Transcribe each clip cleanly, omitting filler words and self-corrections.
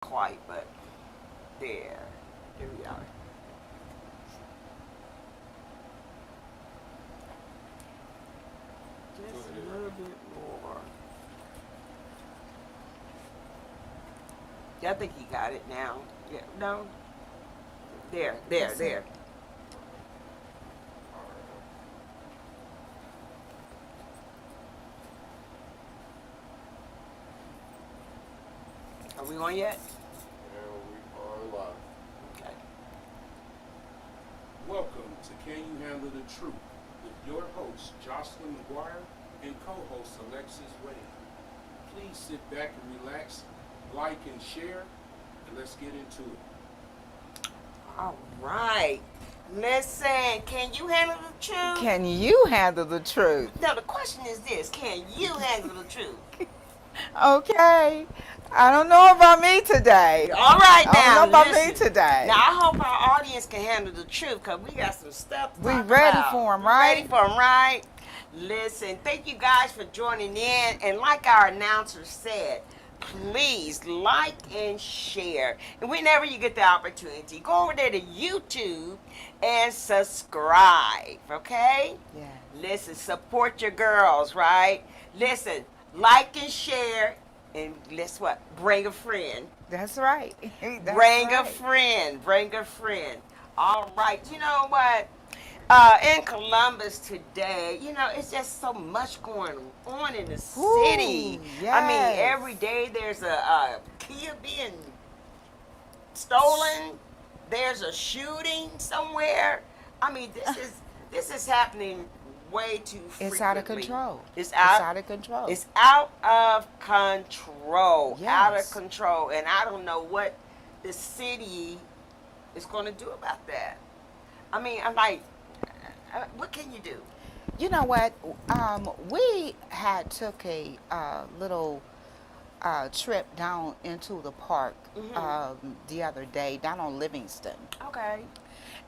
quite, but there. There we are. Just a little bit more. Yeah, I think he got it now. Yeah, no. There. Are we on yet? And we are live. Okay. Welcome to Can You Handle the Truth with your host, Jocelyn McGuire, and co-host Alexis Wade. Please sit back and relax, like and share, and let's get into it. All right. Listen, can you handle the truth? Can you handle the truth? Now the question is this: can you handle the truth? Okay. I don't know about me today. All right, I now don't know about me listen. today. Now I hope our audience can handle the truth because we got some stuff to We talk ready about. for 'em, We right? Ready for 'em, right? Listen, thank you guys for joining in, and like our announcer said, please like and share. And whenever you get the opportunity, go over there to YouTube and subscribe. Okay? Yeah. Listen, support your girls, right? Listen, like and share, and guess what? Bring a friend. That's right. That's Bring a right. friend. Bring a friend. All right. You know what? In Columbus today, it's just so much going on in the city. Ooh, I mean, yes. every day there's a Kia being stolen. There's a shooting somewhere. I mean, this is happening way too frequently. It's out of control. It's out. out of control. It's out of control. Out of Yes. control. And I don't know what the city is going to do about that. I mean, I'm like, what can you do? You know what? We had took a little trip down into the park the other day down on Livingston. Okay.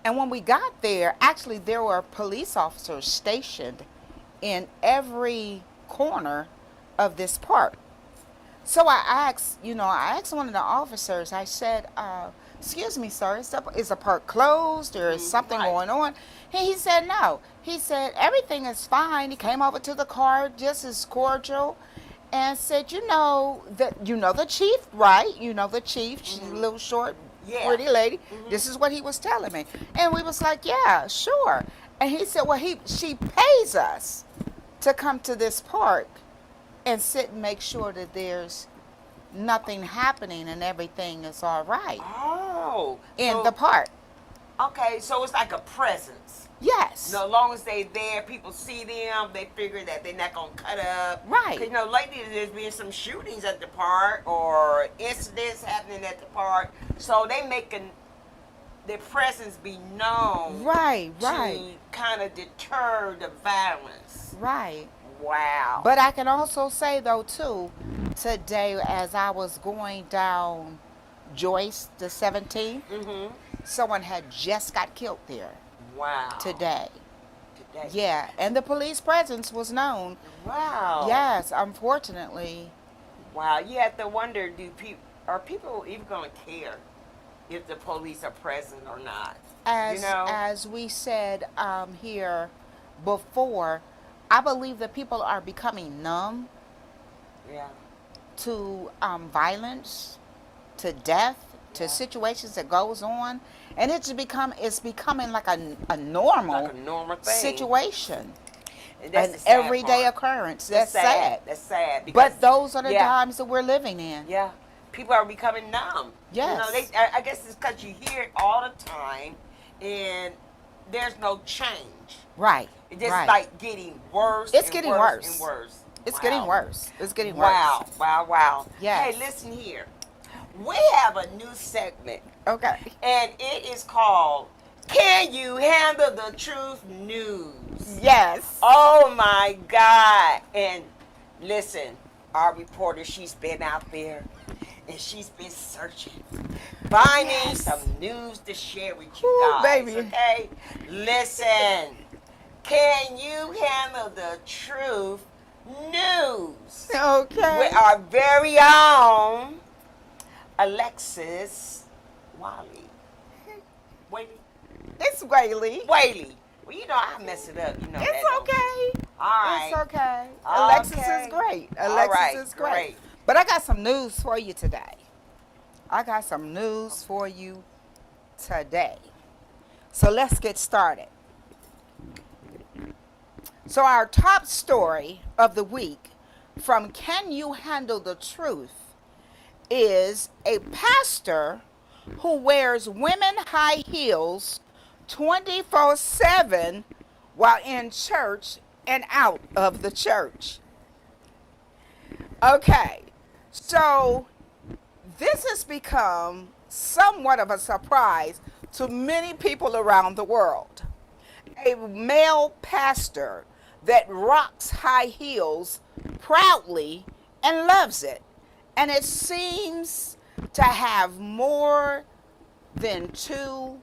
And when we got there, actually there were police officers stationed in every corner of this park. So I asked one of the officers, I said, excuse me, sir, is the park closed or is something right. going on? He said, no. He said, everything is fine. He came over to the car just as cordial and said, you know the chief, right? You know the chief, she's a little short, Yeah. pretty lady. This is what he was telling me. And we was like, yeah, sure. And he said, well, she pays us to come to this park and sit and make sure that there's nothing happening and everything is all right Oh. in so- the park. Okay, so it's like a presence. Yes. No, as long as they there, people see them, they figure that they're not going to cut up. Right. 'Cause, lately there's been some shootings at the park or incidents happening at the park. So they making their presence be known Right, to right, kind of deter the violence. right. Wow. But I can also say though too, today as I was going down Joyce the 17th, Mm-hmm. someone had just got killed there Wow. today. Today. Yeah, and the police presence was known. Wow. Yes, unfortunately. Wow. You have to wonder, are people even going to care if the police are present or not? As know? as we said here before, I believe that people are becoming numb Yeah. to violence, to death, to Yeah. situations that goes on, and it's becoming like a normal Like a normal thing. situation, And that's an the sad everyday part. occurrence. That's sad. That's sad. Because, But those are the yeah. times that we're living in. Yeah. People are becoming numb. Yes. I guess it's because you hear it all the time, and there's no change. Right. It's just right. like getting worse. It's and getting worse worse. and worse. It's Wow. getting worse. It's getting Wow. worse. Wow. Yes. Hey, listen here. We have a new segment, Okay. and it is called "Can You Handle the Truth News?" Yes. Oh my God. And listen, our reporter, she's been out there and she's been searching, finding Yes. some news to share with you Ooh, guys. baby. Okay? Listen, can you handle the truth news? Okay. With our very own Alexis Wiley. Whaley? It's Whaley. Whaley. Well, you know, I mess it up. You know that. It's don't you? okay. All right. It's okay. Okay. Alexis is great. All Alexis right, is great. great. But I got some news for you today. So let's get started. So our top story of the week from Can You Handle the Truth is a pastor who wears women high heels 24/7 while in church and out of the church. Okay, so this has become somewhat of a surprise to many people around the world. A male pastor that rocks high heels proudly and loves it. And it seems to have more than 2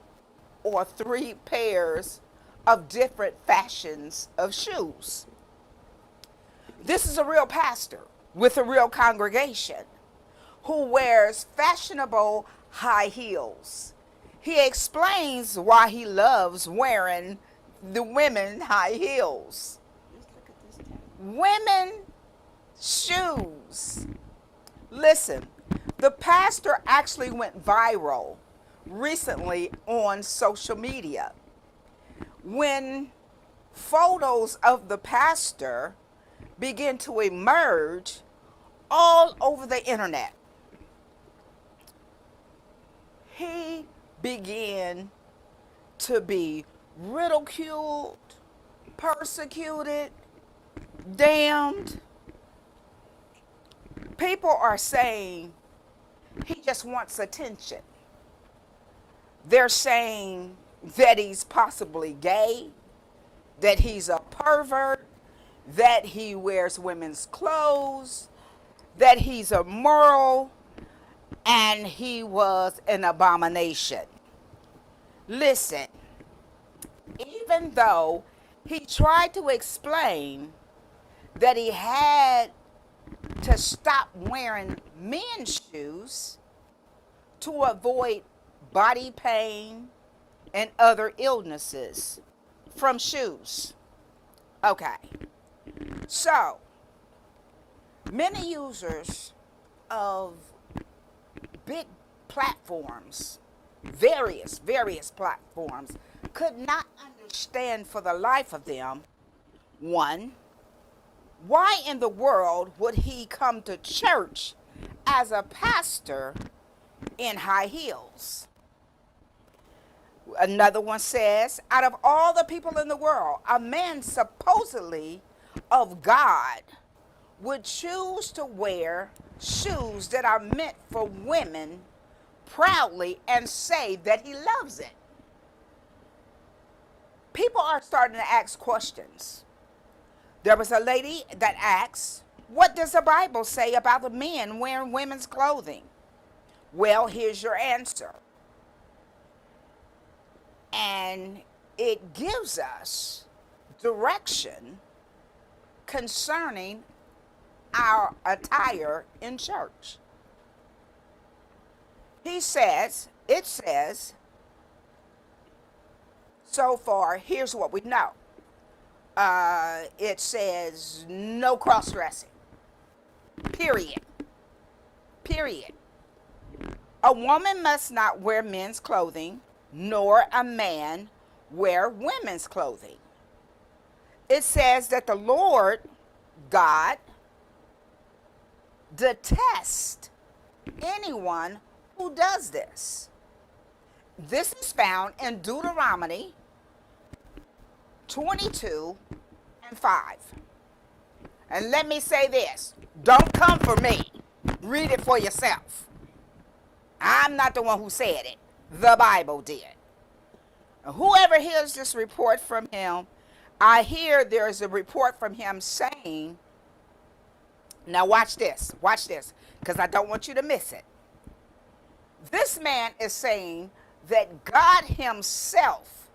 or 3 pairs of different fashions of shoes. This is a real pastor with a real congregation who wears fashionable high heels. He explains why he loves wearing the women high heels. Women shoes. Listen, the pastor actually went viral recently on social media when photos of the pastor began to emerge all over the internet. He began to be ridiculed, persecuted, damned. People are saying he just wants attention. They're saying that he's possibly gay, that he's a pervert, that he wears women's clothes, that he's immoral, and he was an abomination. Listen, even though he tried to explain that he had to stop wearing men's shoes to avoid body pain and other illnesses from shoes. Okay, so many users of big platforms, various platforms, could not understand for the life of them, one, why in the world would he come to church as a pastor in high heels? Another one says, out of all the people in the world, a man supposedly of God would choose to wear shoes that are meant for women proudly and say that he loves it. People are starting to ask questions. There was a lady that asked, what does the Bible say about the men wearing women's clothing? Well, here's your answer. And it gives us direction concerning our attire in church. It says, so far, here's what we know. It says no cross-dressing. Period. A woman must not wear men's clothing, nor a man wear women's clothing. It says that the Lord God detests anyone who does this. This is found in Deuteronomy 22:5. And let me say this, don't come for me. Read it for yourself. I'm not the one who said it. The Bible did. Whoever hears this report from him, I hear there's a report from him saying, now watch this, because I don't want you to miss it. This man is saying that God himself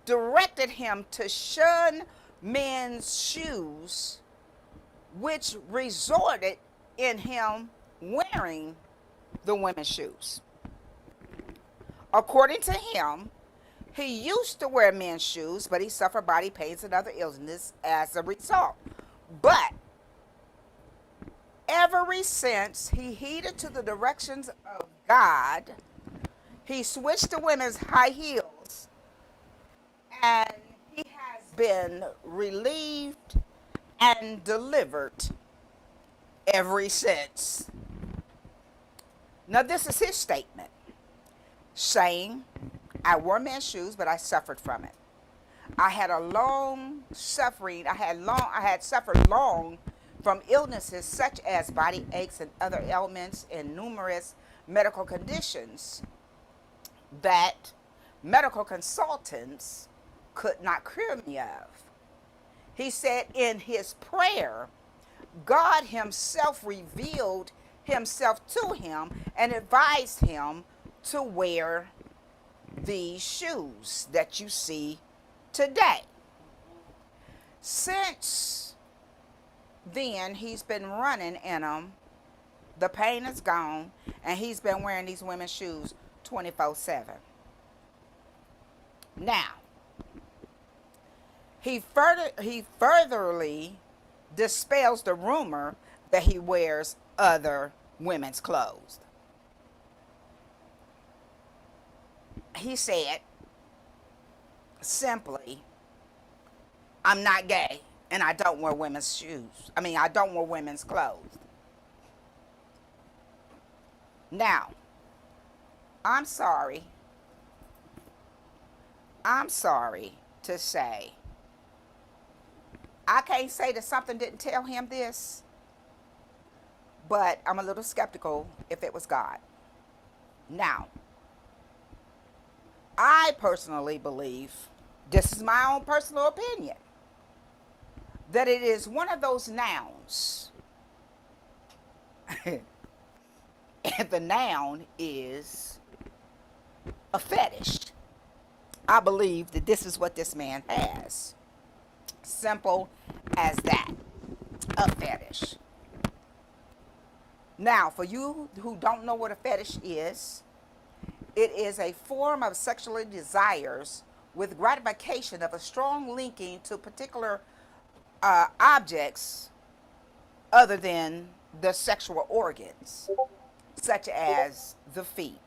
directed him to shun men's shoes, which resulted in him wearing the women's shoes. According to him, he used to wear men's shoes, but he suffered body pains and other illness as a result. But ever since he heeded to the directions of God, he switched to women's high heels, and he has been relieved and delivered ever since. Now, this is his statement, saying, I wore men's shoes, but I suffered from it. I had suffered long from illnesses such as body aches and other ailments and numerous medical conditions that medical consultants could not cure me of. He said in his prayer, God himself revealed himself to him and advised him to wear these shoes that you see today. Since then, he's been running in them. The pain is gone, and he's been wearing these women's shoes 24/7. Now, he furtherly dispels the rumor that he wears other women's clothes. He said simply, I'm not gay and I don't wear women's shoes. I don't wear women's clothes. Now, I'm sorry to say, I can't say that something didn't tell him this, but I'm a little skeptical if it was God. Now, I personally believe, this is my own personal opinion, that it is one of those nouns. And the noun is a fetish. I believe that this is what this man has. Simple as that. A fetish. Now, for you who don't know what a fetish is, it is a form of sexual desires with gratification of a strong linking to particular objects other than the sexual organs, such as the feet.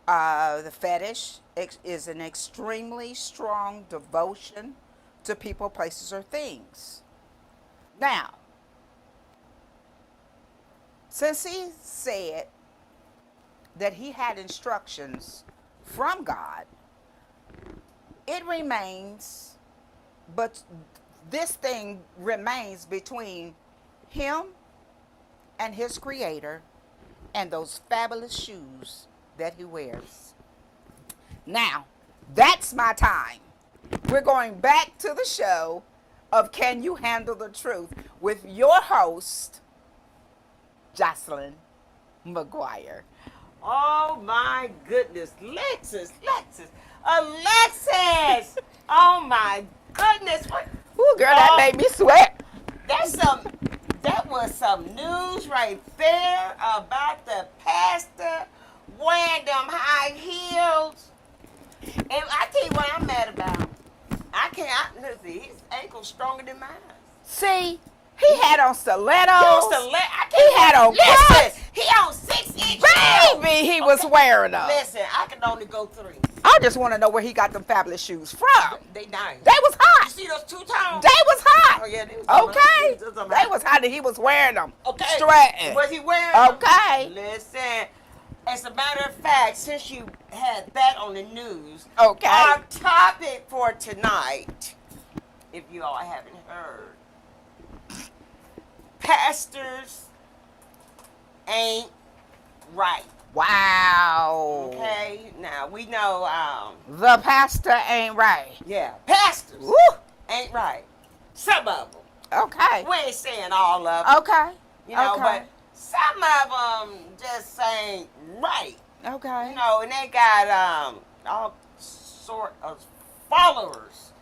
The fetish is an extremely strong devotion to people, places, or things. Now, since he said that he had instructions from God, it remains, but this thing remains between him and his creator and those fabulous shoes that he wears. Now, that's my time. We're going back to the show of Can You Handle the Truth with your host, Jocelyn McGuire. Oh my goodness, Alexis! Oh my goodness! What? Ooh, girl, that made me sweat. That was some news right there about the pastor wearing them high heels. And I tell you what I'm mad about. Listen, his ankle's stronger than mine. See, he had on stilettos. He had on Crocs. He on 6 inch heels. Baby, he was wearing them. Listen, I can only go 3. I just want to know where he got them fabulous shoes from. They nice. They was You hot. see those two-tones? They was hot. Oh yeah, they was Okay. hot. They was hot and he was wearing them. Okay. Strutting. Was he wearing them? Okay. Listen, as a matter of fact, since you had that on the news, Okay. our topic for tonight, if you all haven't heard, pastors ain't right. Wow. Okay, now we know, The pastor ain't right. yeah, pastors Woo. ain't right. Some of them. Okay. We ain't saying all of them, Okay. you know, okay. but some of them just ain't right. Okay. You know, and they got all sort of followers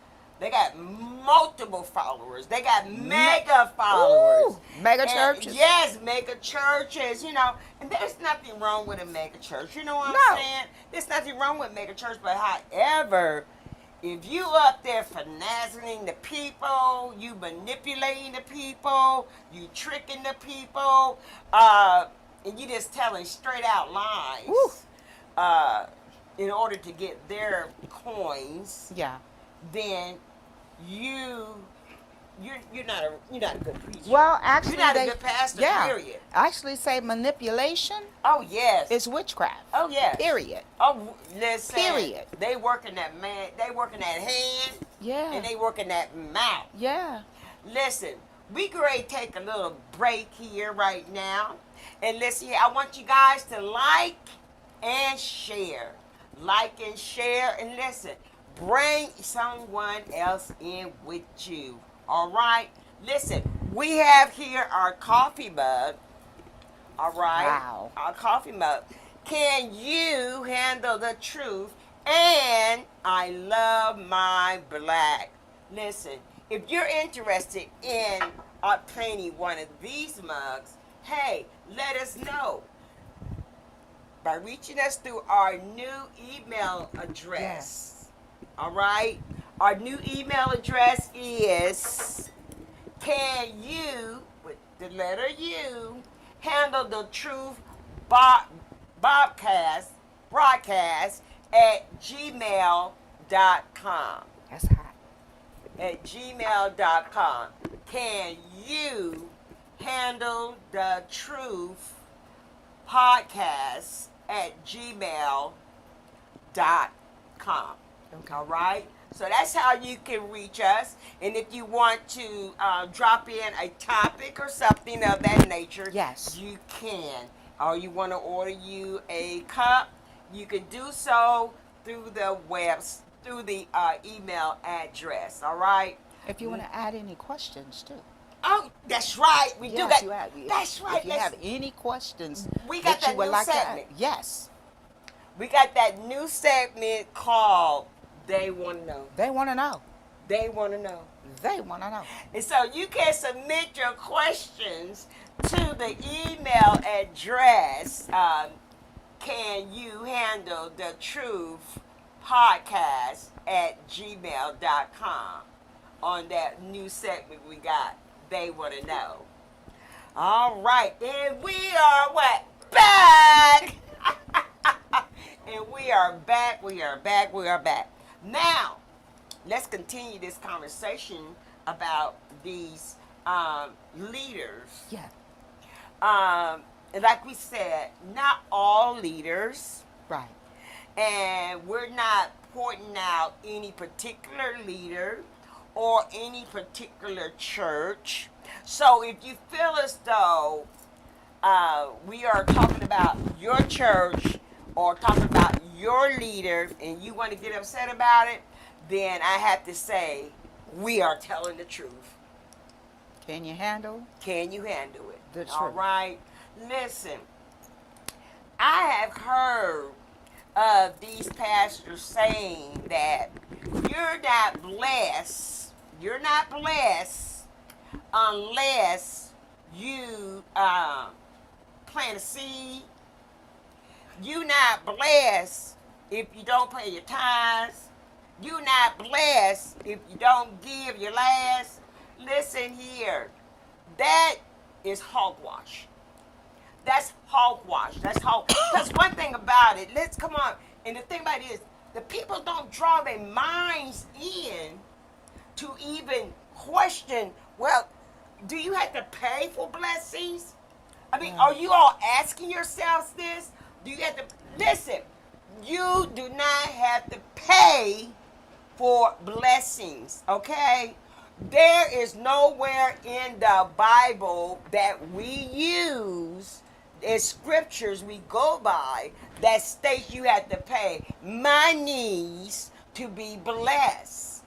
They got multiple followers. They got mega followers. Ooh, mega And churches. yes, mega churches, you know. And there's nothing wrong with a mega church. You know what No. I'm saying? There's nothing wrong with mega church. But however, if you up there finessing the people, you manipulating the people, you tricking the people, and you just telling straight out lies Woo. in order to get their coins, Yeah. then you're not a good preacher. Well, actually, you're not they, a good pastor. yeah, Period. actually say manipulation Oh yes. is witchcraft. Oh yes. Period. Oh, listen. Period. They working that man. They working that hand, Yeah. and they working that mouth. Yeah. Listen, we great take a little break here right now. And listen here, I want you guys to like and share. Like and share. And listen, bring someone else in with you. All right? Listen, we have here our coffee mug. All right? Wow. Our coffee mug. Can you handle the truth? And I love my black. Listen, if you're interested in obtaining one of these mugs, hey, let us know by reaching us through our new email address. All right? Our new email address is can you, with the letter U, handle the truth broadcast at gmail.com. That's hot. At gmail.com. Can you handle the truth podcast at gmail.com? Okay. All right? So that's how you can reach us. And if you want to drop in a topic or something of that nature, Yes. you can. Or you want to order you a cup, you can do so through the through the email address. All right? If you want to add any questions too. Oh, that's right. We do Yes, got. you have. That's right. If you have any questions, We got that you would new like to add, segment. yes, We got that new segment called "They Want to Know." they want to know. They want to know. They want to know. And so you can submit your questions to the email address. Can you handle the truth podcast at gmail.com on that new segment we got? They want to know. All right. And we are what? Back. And we are back. We are back. We are back. Now, let's continue this conversation about these leaders. Yeah. And like we said, not all leaders, Right. and we're not pointing out any particular leader or any particular church. So if you feel as though we are talking about your church or talking about your leader and you want to get upset about it, then I have to say we are telling the truth. Can you handle? Can you handle it? The All truth. right. Listen, I have heard of these pastors saying that you're not blessed unless you plant a seed. You're not blessed if you don't pay your tithes. You're not blessed if you don't give your last. Listen here. That is hogwash. That's hogwash. That's hog. Because one thing about it, let's come on. And the thing about it is, the people don't draw their minds in to even question, well, do you have to pay for blessings? I mean, are you all asking yourselves this? Do you have to, listen, you do not have to pay for blessings, okay? There is nowhere in the Bible that we use as scriptures we go by that states you have to pay monies to be blessed.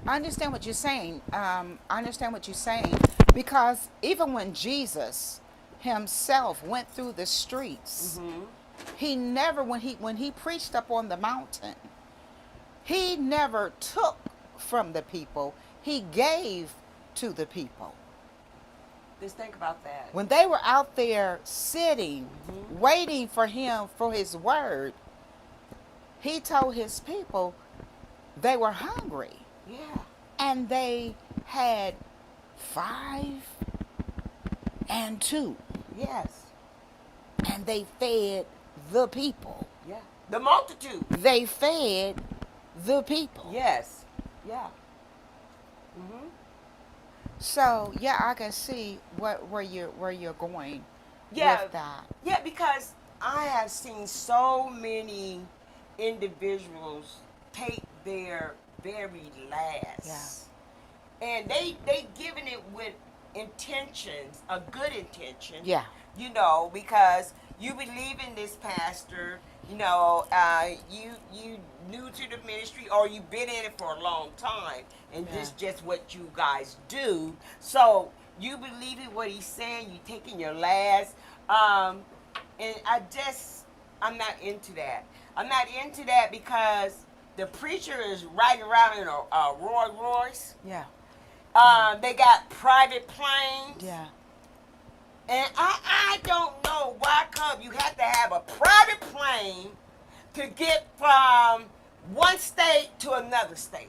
I understand what you're saying. Because even when Jesus himself went through the streets, he never, when he preached up on the mountain, he never took from the people, he gave to the people. Just think about that. When they were out there sitting, Mhm. waiting for him for his word, he told his people they were hungry. Yeah. And they had 5 and 2. Yes. And they fed the people. Yeah. The multitude. They fed the people. Yes. Yeah. Mhm. So yeah, I can see where you're going Yeah. with that. Yeah, because I have seen so many individuals take their very last, and they giving it with intentions, a good intention. Yeah. You know, because you believe in this pastor. You know, you new to the ministry, or you've been in it for a long time, and Yeah. this just what you guys do. So you believe in what he's saying. You taking your last. And I'm not into that. I'm not into that because the preacher is riding around in a Rolls Royce. Yeah. They got private planes. Yeah. And I don't know why come you have to have a private plane to get from one state to another state.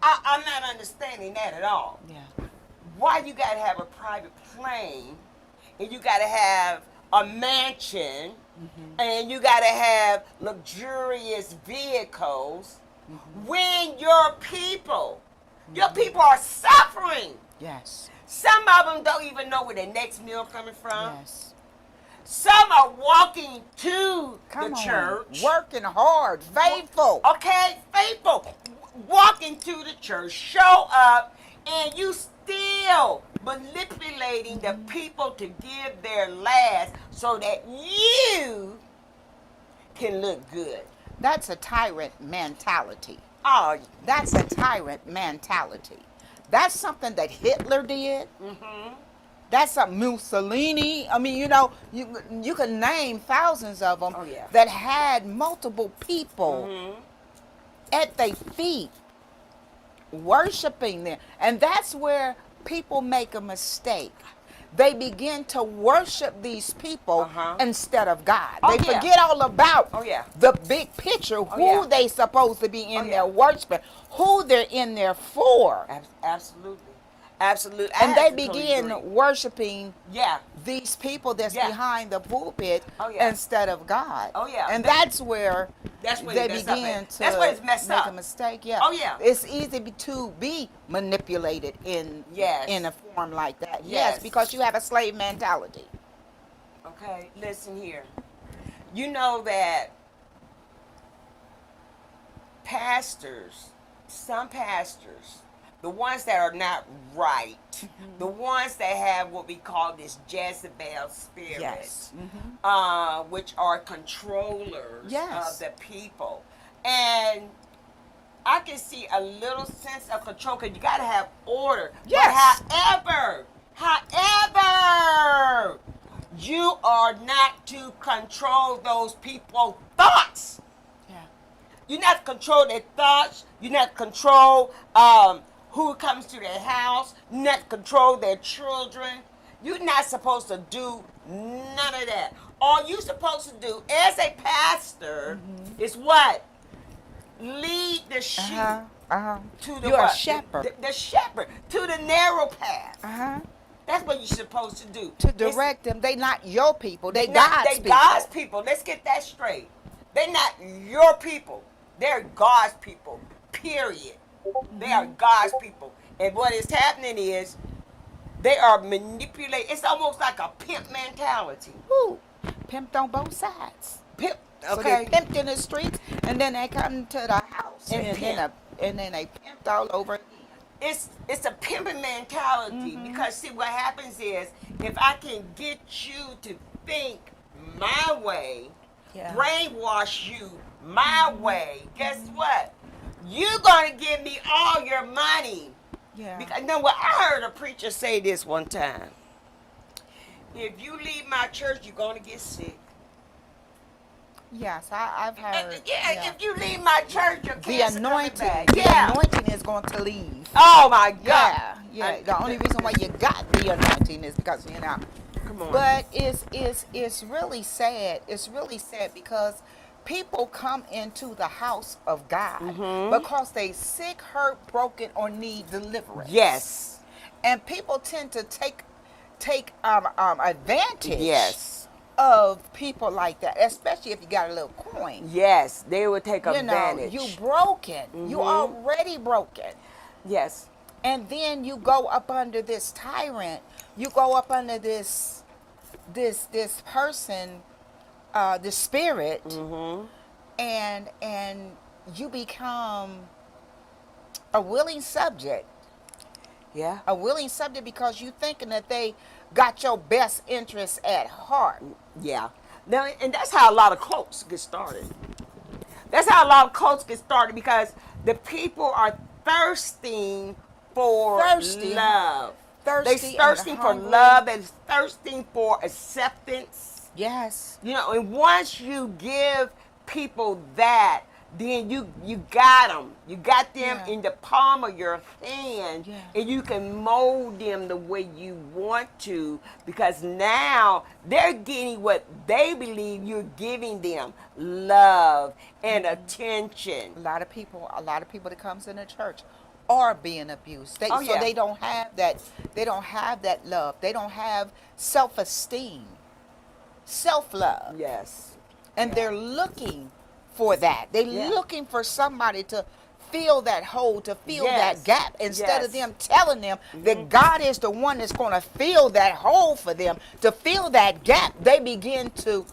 I'm not understanding that at all. Yeah. Why you gotta have a private plane, and you gotta have a mansion, and you gotta have luxurious vehicles when your people are suffering. Yes. Some of them don't even know where their next meal coming from. Yes. Some are walking to Come the on. church. Working hard, faithful. Okay, faithful. Walking to the church, show up, and you still manipulating the people to give their last so that you can look good. That's a tyrant mentality. Oh, That's a tyrant mentality. That's something that Hitler did. mm-hmm. That's something Mussolini. I mean, you can name thousands of them Oh, yeah. that had multiple people Mm-hmm. at their feet worshiping them. And that's where people make a mistake. They begin to worship these people Uh-huh. instead of God. Oh, They yeah. forget all about Oh, yeah. the big picture, who yeah. they supposed to be in Oh, yeah. there worshiping, who they're in there for. Absolutely. Absolutely. And I they have to totally begin agree. worshiping Yeah. these people that's Yeah. behind the pulpit Oh, yeah. instead of God. Oh, yeah. And that's where That's where they you mess up begin at. to That's where it's messed make up. a mistake. Yeah. Oh, yeah. It's easy to be manipulated in Yes. in a form like that. Yes. Yes, because you have a slave mentality. Okay, listen here. You know that some pastors, the ones that are not right, the ones that have what we call this Jezebel spirit, Yes. which are controllers Yes. of the people. And I can see a little sense of control because you got to have order. Yes. But however, you are not to control those people's thoughts. Yeah. You're not to control their thoughts. You're not to control who comes to their house. You're not to control their children. You're not supposed to do none of that. All you're supposed to do as a pastor is what? Lead the sheep to the You're what? a shepherd. The shepherd to the narrow path. That's what you're supposed to do. To direct them. They not your people. They They God's people. God's people. Let's get that straight. They're not your people. They're God's people. Period. They are God's people. And what is happening is they are manipulating. It's almost like a pimp mentality. Woo. Pimped on both sides. Pimp. So Okay. they pimped in the streets, and then they come to the house, And and then they pimped all over again. It's a pimping mentality because see what happens is if I can get you to think my way, Yeah. brainwash you my way, guess what? You're gonna give me all your money. Yeah. Because you know what? I heard a preacher say this one time. If you leave my church, you're gonna get sick. Yes, I've heard. Yeah, if you leave my church, your The cancer coming anointing, back. the Yeah. anointing is going to leave. Oh my God. Yeah, yeah. The only reason why you got the anointing is because Come on. But it's really sad. It's really sad because people come into the house of God because they sick, hurt, broken, or need deliverance. Yes. And people tend to take advantage. Yes. Of people like that, especially if you got a little coin. Yes. They will take You know, advantage. you broken. You already broken. Yes. And then you go up under this tyrant. You go up under this person, the spirit, and you become a willing subject. Yeah. A willing subject because you thinking that they got your best interests at heart. Yeah. Now, and that's how a lot of cults get started. That's how a lot of cults get started because the people are thirsting for love. They're thirsting for love. They're thirsting for acceptance. Yes. You know, and once you give people that, then you got them. You got them in the palm of your hand, and you can mold them the way you want to because now they're getting what they believe you're giving them, love and attention. A lot of people that comes in the church are being abused. So they don't have that. They don't have that love. They don't have self-esteem, self-love. Yes. And they're looking for that. They're looking for somebody to fill that hole, to fill that gap, instead of them telling them that God is the one that's going to fill that hole for them. To fill that gap, they begin to,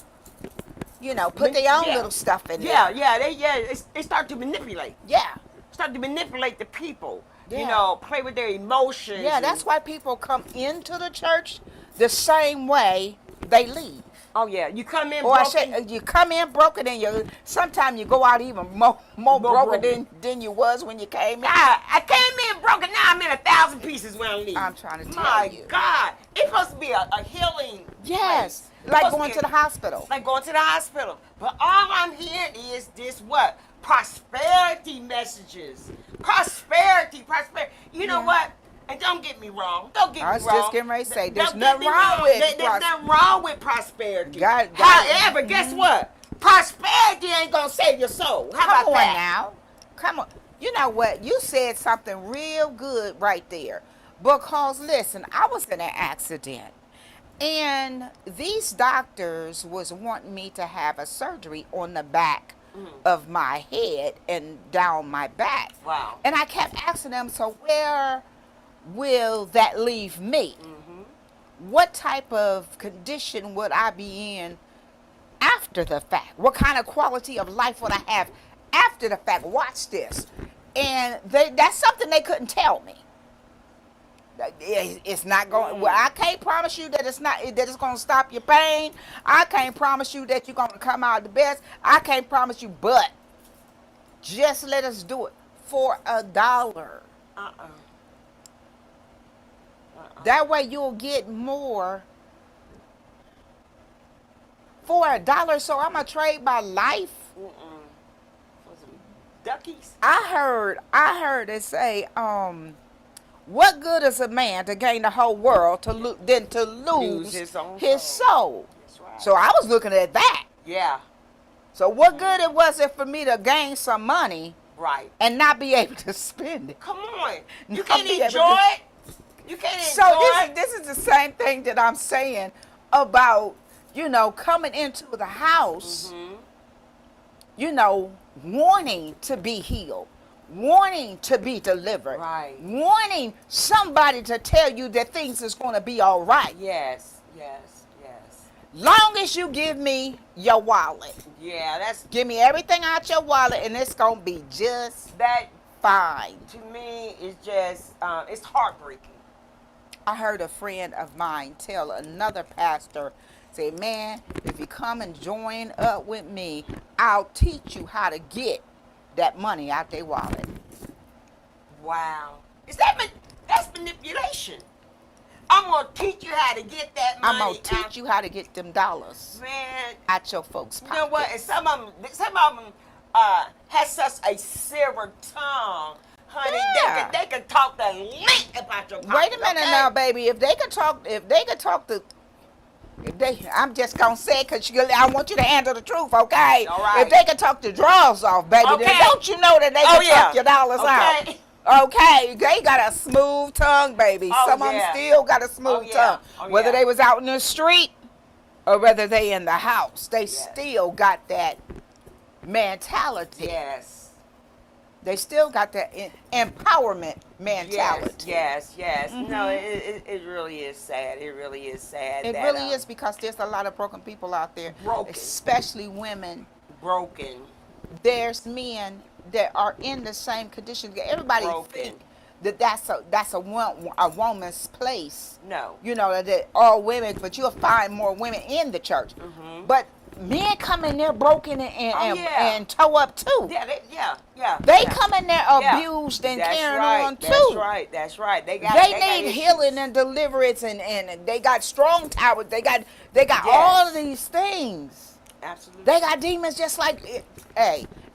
put their own little stuff in there. They start to manipulate. Yeah. Start to manipulate the people. Yeah. Play with their emotions. Yeah, that's why people come into the church the same way they leave. Oh yeah, you come in. Or broken. I said, you come in broken, and sometimes you go out even more broken than you was when you came in. I came in broken. Now I'm in 1,000 pieces when I leave. I'm trying to tell you. My God, it's supposed to be a healing. Yes, place. like going to the hospital. Like going to the hospital. But all I'm hearing is this: what? Prosperity messages. Prosperity. You know what? And don't get me wrong. Don't get me wrong. I was just getting ready to say, there's Don't nothing get me wrong with There's nothing wrong with prosperity. God- However, guess what? Prosperity ain't gonna save your soul. How Come about on that? now. Come on. You know what? You said something real good right there. Because listen, I was in an accident. And these doctors was wanting me to have a surgery on the back of my head and down my back. Wow. And I kept asking them, so where will that leave me? What type of condition would I be in after the fact? What kind of quality of life would I have after the fact? Watch this. And that's something they couldn't tell me. It's not going. Well, I can't promise you that it's going to stop your pain. I can't promise you that you're going to come out the best. I can't promise you, but just let us do it for $1. That way you'll get more for $1. So I'm gonna trade my life. For some duckies. I heard it say, what good is a man to gain the whole world than to lose his own soul? That's right. So I was looking at that. Yeah. So what good it was it for me to gain some money Right. and not be able to spend it? Come on. You Not can't be able enjoy to- it. You can't enjoy So it. this is the same thing that I'm saying about, coming into the house, wanting to be healed, wanting to be delivered, Right. wanting somebody to tell you that things is going to be all right. Yes. Long as you give me your wallet. Yeah, that's Give me everything out your wallet and it's going to be just that fine. to me is just it's heartbreaking. I heard a friend of mine tell another pastor, say, man, if you come and join up with me, I'll teach you how to get that money out their wallet. Wow. That's manipulation. I'm gonna teach you how to get that I'm money. gonna teach you how to get them dollars Man, out your folks' you pockets. know what? And some of them has such a silver tongue, honey. Yeah. They can talk the link about your pockets. Wait a minute okay? now, baby. If they could talk to, I'm just gonna say it because I want you to handle the truth, okay? All right. If they could talk the draws off, baby, then Okay. don't you know that they Oh, can yeah. talk your dollars out? Okay. Okay, they got a smooth tongue, baby. Oh, Some of them yeah. still got a smooth Oh, yeah. tongue. Oh, Whether yeah. they was out in the street or whether they in the house, they Yes. still got that mentality. Yes. They still got that empowerment mentality. Yes. Mm-hmm. No, it really is sad. It really is sad. It that, really is, because there's a lot of broken people out there, Broken. especially women. broken. There's men that are in the same condition. Everybody Broken. think that that's a woman's place. No. You know that all women, but you'll find more women in the church. Mhm. But men come in there broken Oh, yeah. and toe up too. Yeah. They yeah. come in there Yeah. abused and That's carrying right. on too. That's right. They got. They got need issues. healing and deliverance, and they got strong towers. They got Yes. all of these things. Absolutely. They got demons just like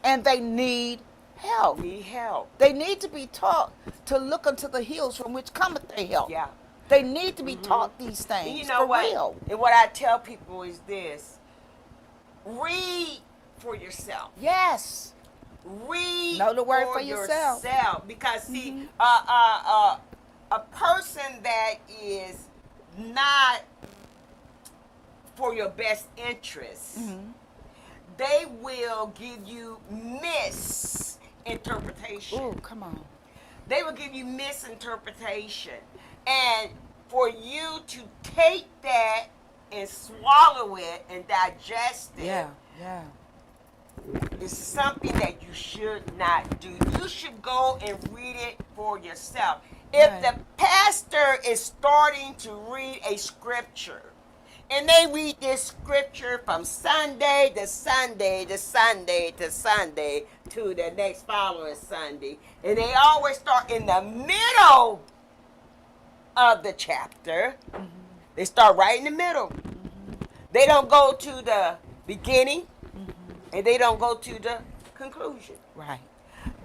and they need help. need help. They need to be taught to look unto the hills from which cometh their help. Yeah. They need to be taught these things. And you know for what? real. And what I tell people is this: read for yourself. Yes. Read. Know the word for yourself. Because see, Mhm. a person that is not for your best interest, Mhm. they will give you misinterpretation. Ooh, come on. They will give you misinterpretation. And for you to take that and swallow it and digest it Yeah. is something that you should not do. You should go and read it for yourself. If Right. the pastor is starting to read a scripture, and they read this scripture from Sunday to Sunday to Sunday to Sunday to the next following Sunday, and they always start in the middle of the chapter. Mm-hmm. They start right in the middle. They don't go to the beginning, and they don't go to the conclusion. Right.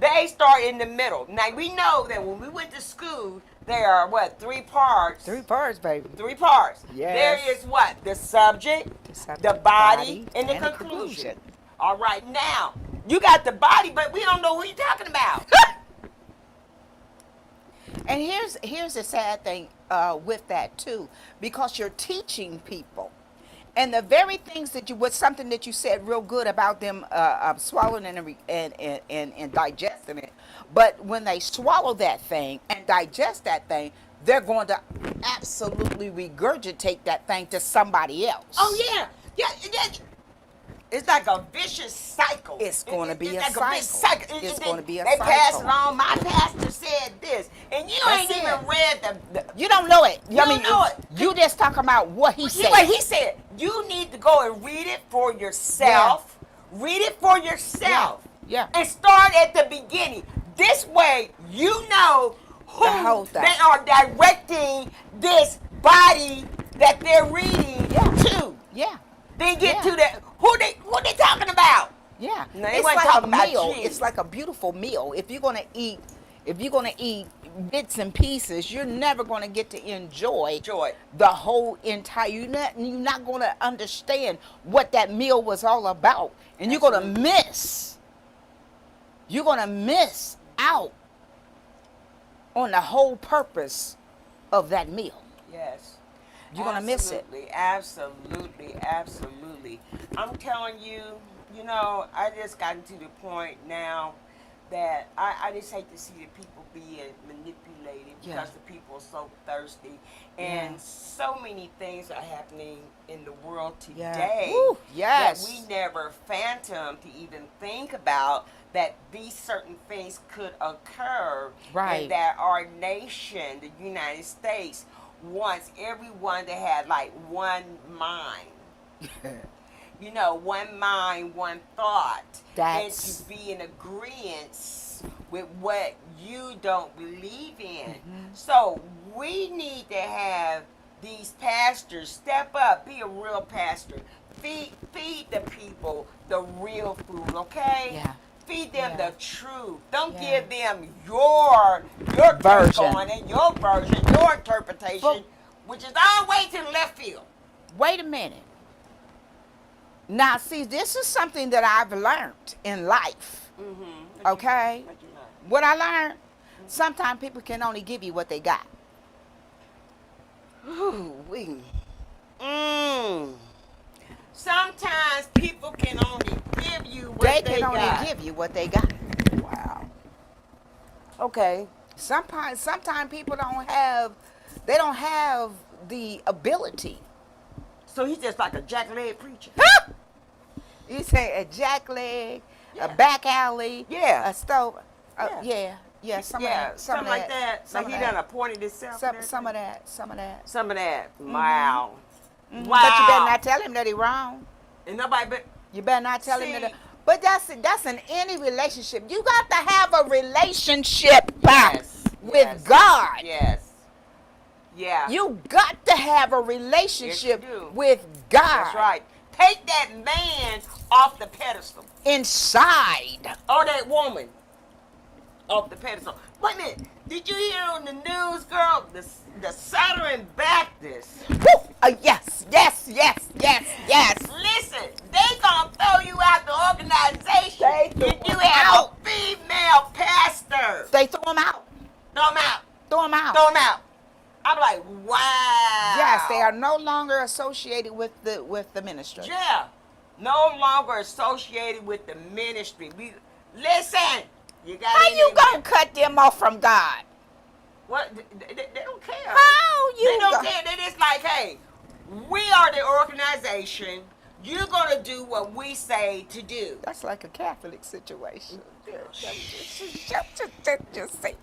They start in the middle. Now, we know that when we went to school, there are, three parts? 3 parts, baby. Three parts. Yes. There is what? The subject, the body, and the conclusion. All right, now, you got the body, but we don't know what you're talking about. And here's the sad thing with that too, because you're teaching people, and the very things that was something that you said real good about them swallowing and digesting it, but when they swallow that thing and digest that thing, they're going to absolutely regurgitate that thing to somebody else. Oh, yeah. It's like a vicious cycle. It's gonna be a like cycle. vicious cycle. It's gonna be a They pass cycle. it on. My pastor said this, and you That's ain't even it. read the You don't know it. You don't know it. You just talking about what he said. What he said. You need to go and read it for yourself. Read it for yourself. Yeah. And start at the beginning. This way, you know who The whole thing. they are directing this body that they're reading to. Yeah. Then get Yeah. to the who they talking about. Yeah, No, they it's wasn't like a talking about meal. you. It's like a beautiful meal. If you're gonna eat bits and pieces, you're never gonna get to enjoy the whole entire. You're not gonna understand what that meal was all about, and you're gonna miss. You're gonna miss out on the whole purpose of that meal. Yes. You're gonna miss it. Absolutely. I'm telling you, I just gotten to the point now that I just hate to see the people being manipulated because Yeah. the people are so thirsty. And Yeah. so many things are happening in the world Yeah. today Woo, yes. that we never phantomed to even think about, that these certain things could occur. Right. And that our nation, the United States, wants everyone to have like one mind. One mind, one thought. And to be in agreement with what you don't believe in. So We need to have these pastors step up, be a real pastor. Feed the people the real food, okay? Yeah. Feed them Yeah. the truth. Don't Yeah. give them your take Version. on it, your version, your interpretation, But- which is always to the left field. Wait a minute. Now, see, this is something that I've learned in life. Mm-hmm. Okay? What you learn? What I learned, sometimes people can only give you what they got. Ooh, we. Sometimes people can only give you what They they can only got. give you what they got. Wow. Okay. Sometimes people don't have the ability. So he's just like a jack-leg preacher. You say a jackleg, Yeah. a back alley, Yeah. a stove. Yeah. Some Yeah, of that, something like that. some Like of he done that, appointed himself. some of that, some of that. Some of that. Wow. Mhm. Wow. But you better not tell him that he wrong. And nobody but You better not tell him See- that. But that's in any relationship. You got to have a relationship yes, with yes, God. Yes. Yeah. You got to have a relationship Yes, you do. with God. That's right. Take that man off the pedestal. Inside. Or that woman off the pedestal. Wait a minute. Did you hear on the news, girl? The Southern Baptists. Woo! Yes. Listen, they gonna throw you out the organization They threw if you him have out. a female pastor. They throw him out. Throw them out. Throw him out. Throw them out. I'm like, wow. Yes, they are no longer associated with the ministry. Yeah. No longer associated with the ministry. Listen. You got How you gonna cut them off from God? What? They don't care. How you They don't go- care. They just like, hey, we are the organization. You're gonna do what we say to do. That's like a Catholic situation. Just say.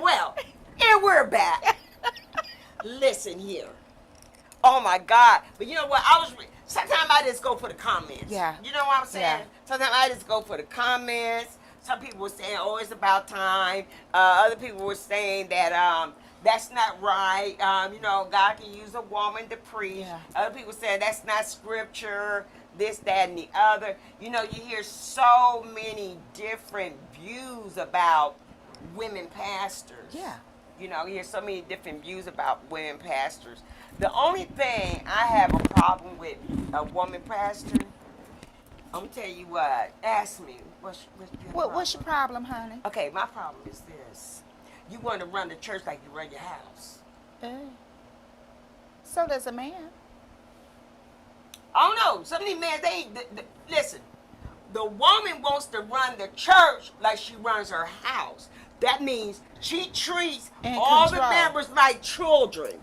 Well, and we're back. Listen here. Oh my God! But you know what? Sometimes I just go for the comments. Yeah. You know what I'm saying? Yeah. Sometimes I just go for the comments. Some people were saying, "Oh, it's about time." Other people were saying that that's not right. You know, God can use a woman to preach. Yeah. Other people saying that's not scripture. This, that, and the other. You know, you hear so many different views about women pastors. Yeah. You know, you hear so many different views about women pastors. The only thing I have a problem with a woman pastor, I'm gonna tell you what. Ask me. What's your problem, honey? Okay, my problem is this. You want to run the church like you run your house. So does a man. I don't know. Some of these men, listen. The woman wants to run the church like she runs her house. That means she treats In all control. the members like children.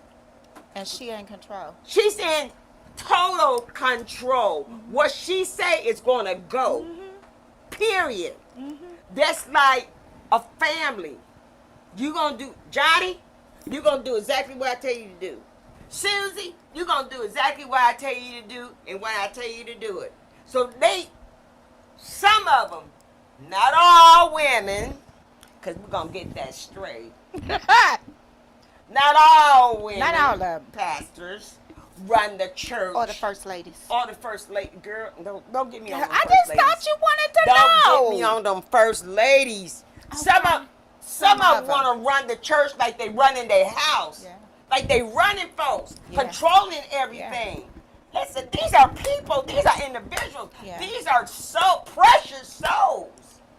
And she ain't control. She's in total control. What she say is gonna go. Period. That's like a family. You gonna do Johnny? You gonna do exactly what I tell you to do. Susie, you gonna do exactly what I tell you to do and when I tell you to do it. So some of them, not all women, because we're gonna get that straight. Not all women. Not all of them. Pastors run the church. Or the first ladies. Or the first lady. Girl, don't get me on them I first just ladies. thought you wanted to Don't know. get me on them first ladies. Some of Some of them want to run the church like they run in their house. Yeah. Like they running folks, Yeah. controlling everything. Listen, these are people. These are individuals. Yeah. These are so precious souls.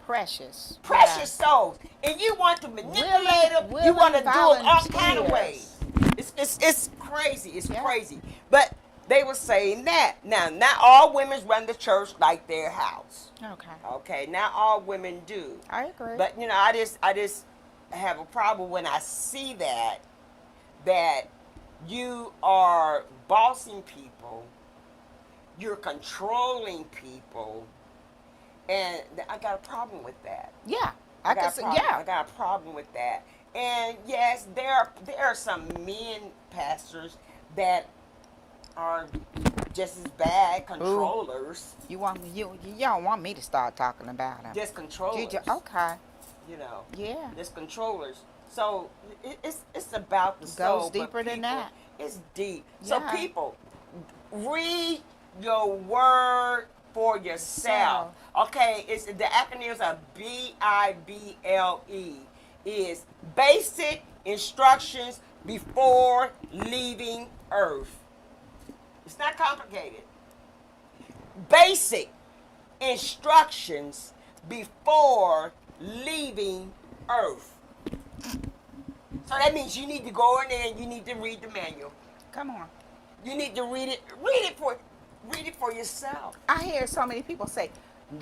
Precious. Precious souls. And you want to manipulate them. You want to do it all kind of ways. It's crazy. It's Yeah. crazy. But they were saying that. Now, not all women run the church like their house. Okay. Okay, not all women do. I agree. But you know, I just have a problem when I see that you are bossing people, you're controlling people, and I got a problem with that. yeah. I can got a see. problem. I Yeah. got a problem with that. And yes, there are some men pastors that are just as bad controllers. You want me? You don't want me to start talking about them? Just controllers. Okay. you know. Yeah. There's controllers. So it's about the Goes soul. but deeper than people- that. It's deep. Yeah. So people, read your word for yourself. Okay, it's the acronyms are BIBLE. Is basic instructions before leaving Earth. It's not complicated. Basic instructions before leaving Earth. So that means you need to go in there and you need to read the manual. Come on. You need to read it for yourself. I hear so many people say,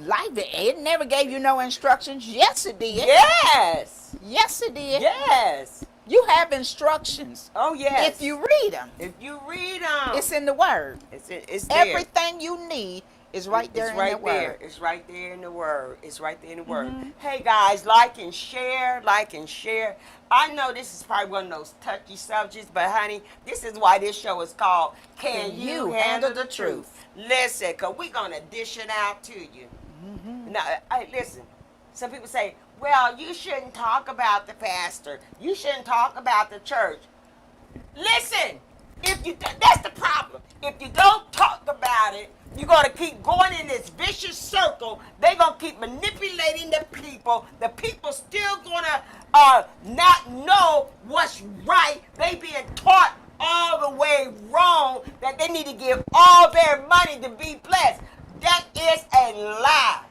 "Life, it never gave you no instructions." Yes, it did. Yes. Yes, it did. Yes. You have instructions. Oh yes. If you read them, If you read them, it's in the Word. it's there. Everything you need is right there It's in right the there. Word. It's right there in the Word. It's right there in the Word. Mm-hmm. Hey guys, like and share. Like and share. I know this is probably one of those touchy subjects, but honey, this is why this show is called Can You Handle the Truth? Listen, because we're going to dish it out to you. Mm-hmm. Now, listen, some people say, well, you shouldn't talk about the pastor. You shouldn't talk about the church. Listen, that's the problem. If you don't talk about it, you're going to keep going in this vicious circle. They're going to keep manipulating the people. The people still going to not know what's right. They being taught all the way wrong that they need to give all their money to be blessed. That is a lie.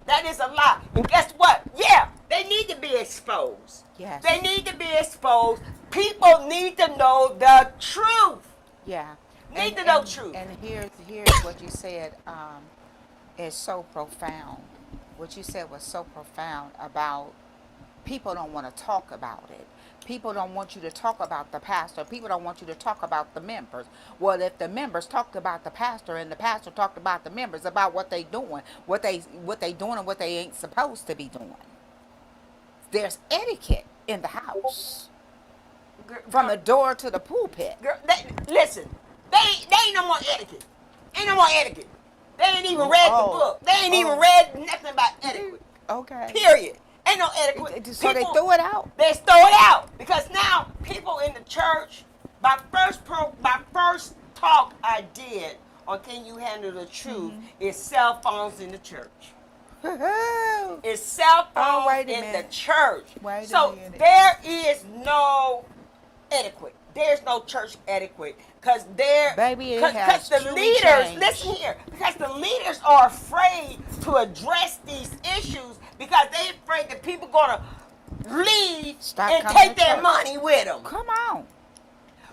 That is a lie. And guess what? Yeah, they need to be exposed. Yes. They need to be exposed. People need to know the truth. Yeah. Need to know truth. And here's what you said is so profound. What you said was so profound about people don't want to talk about it. People don't want you to talk about the pastor. People don't want you to talk about the members. Well, if the members talked about the pastor and the pastor talked about the members about what they doing, what they doing and what they ain't supposed to be doing. There's etiquette in the house. From the door to the pulpit. Girl, listen, they ain't no more etiquette. Ain't no more etiquette. They ain't even read the book. They ain't even read nothing about etiquette. Okay. Period. Ain't no etiquette. So they threw it out. They throw it out because now people in the church. My first talk I did on Can You Handle the Truth is cell phones in the church. It's cell phones wait a in the minute. church. Wait a So minute. there is no etiquette. There's no church etiquette because Baby, it has the truly leaders. changed. Listen here, because the leaders are afraid to address these issues because they're afraid that people gonna leave Stop and coming take to their church. money with them. Come on.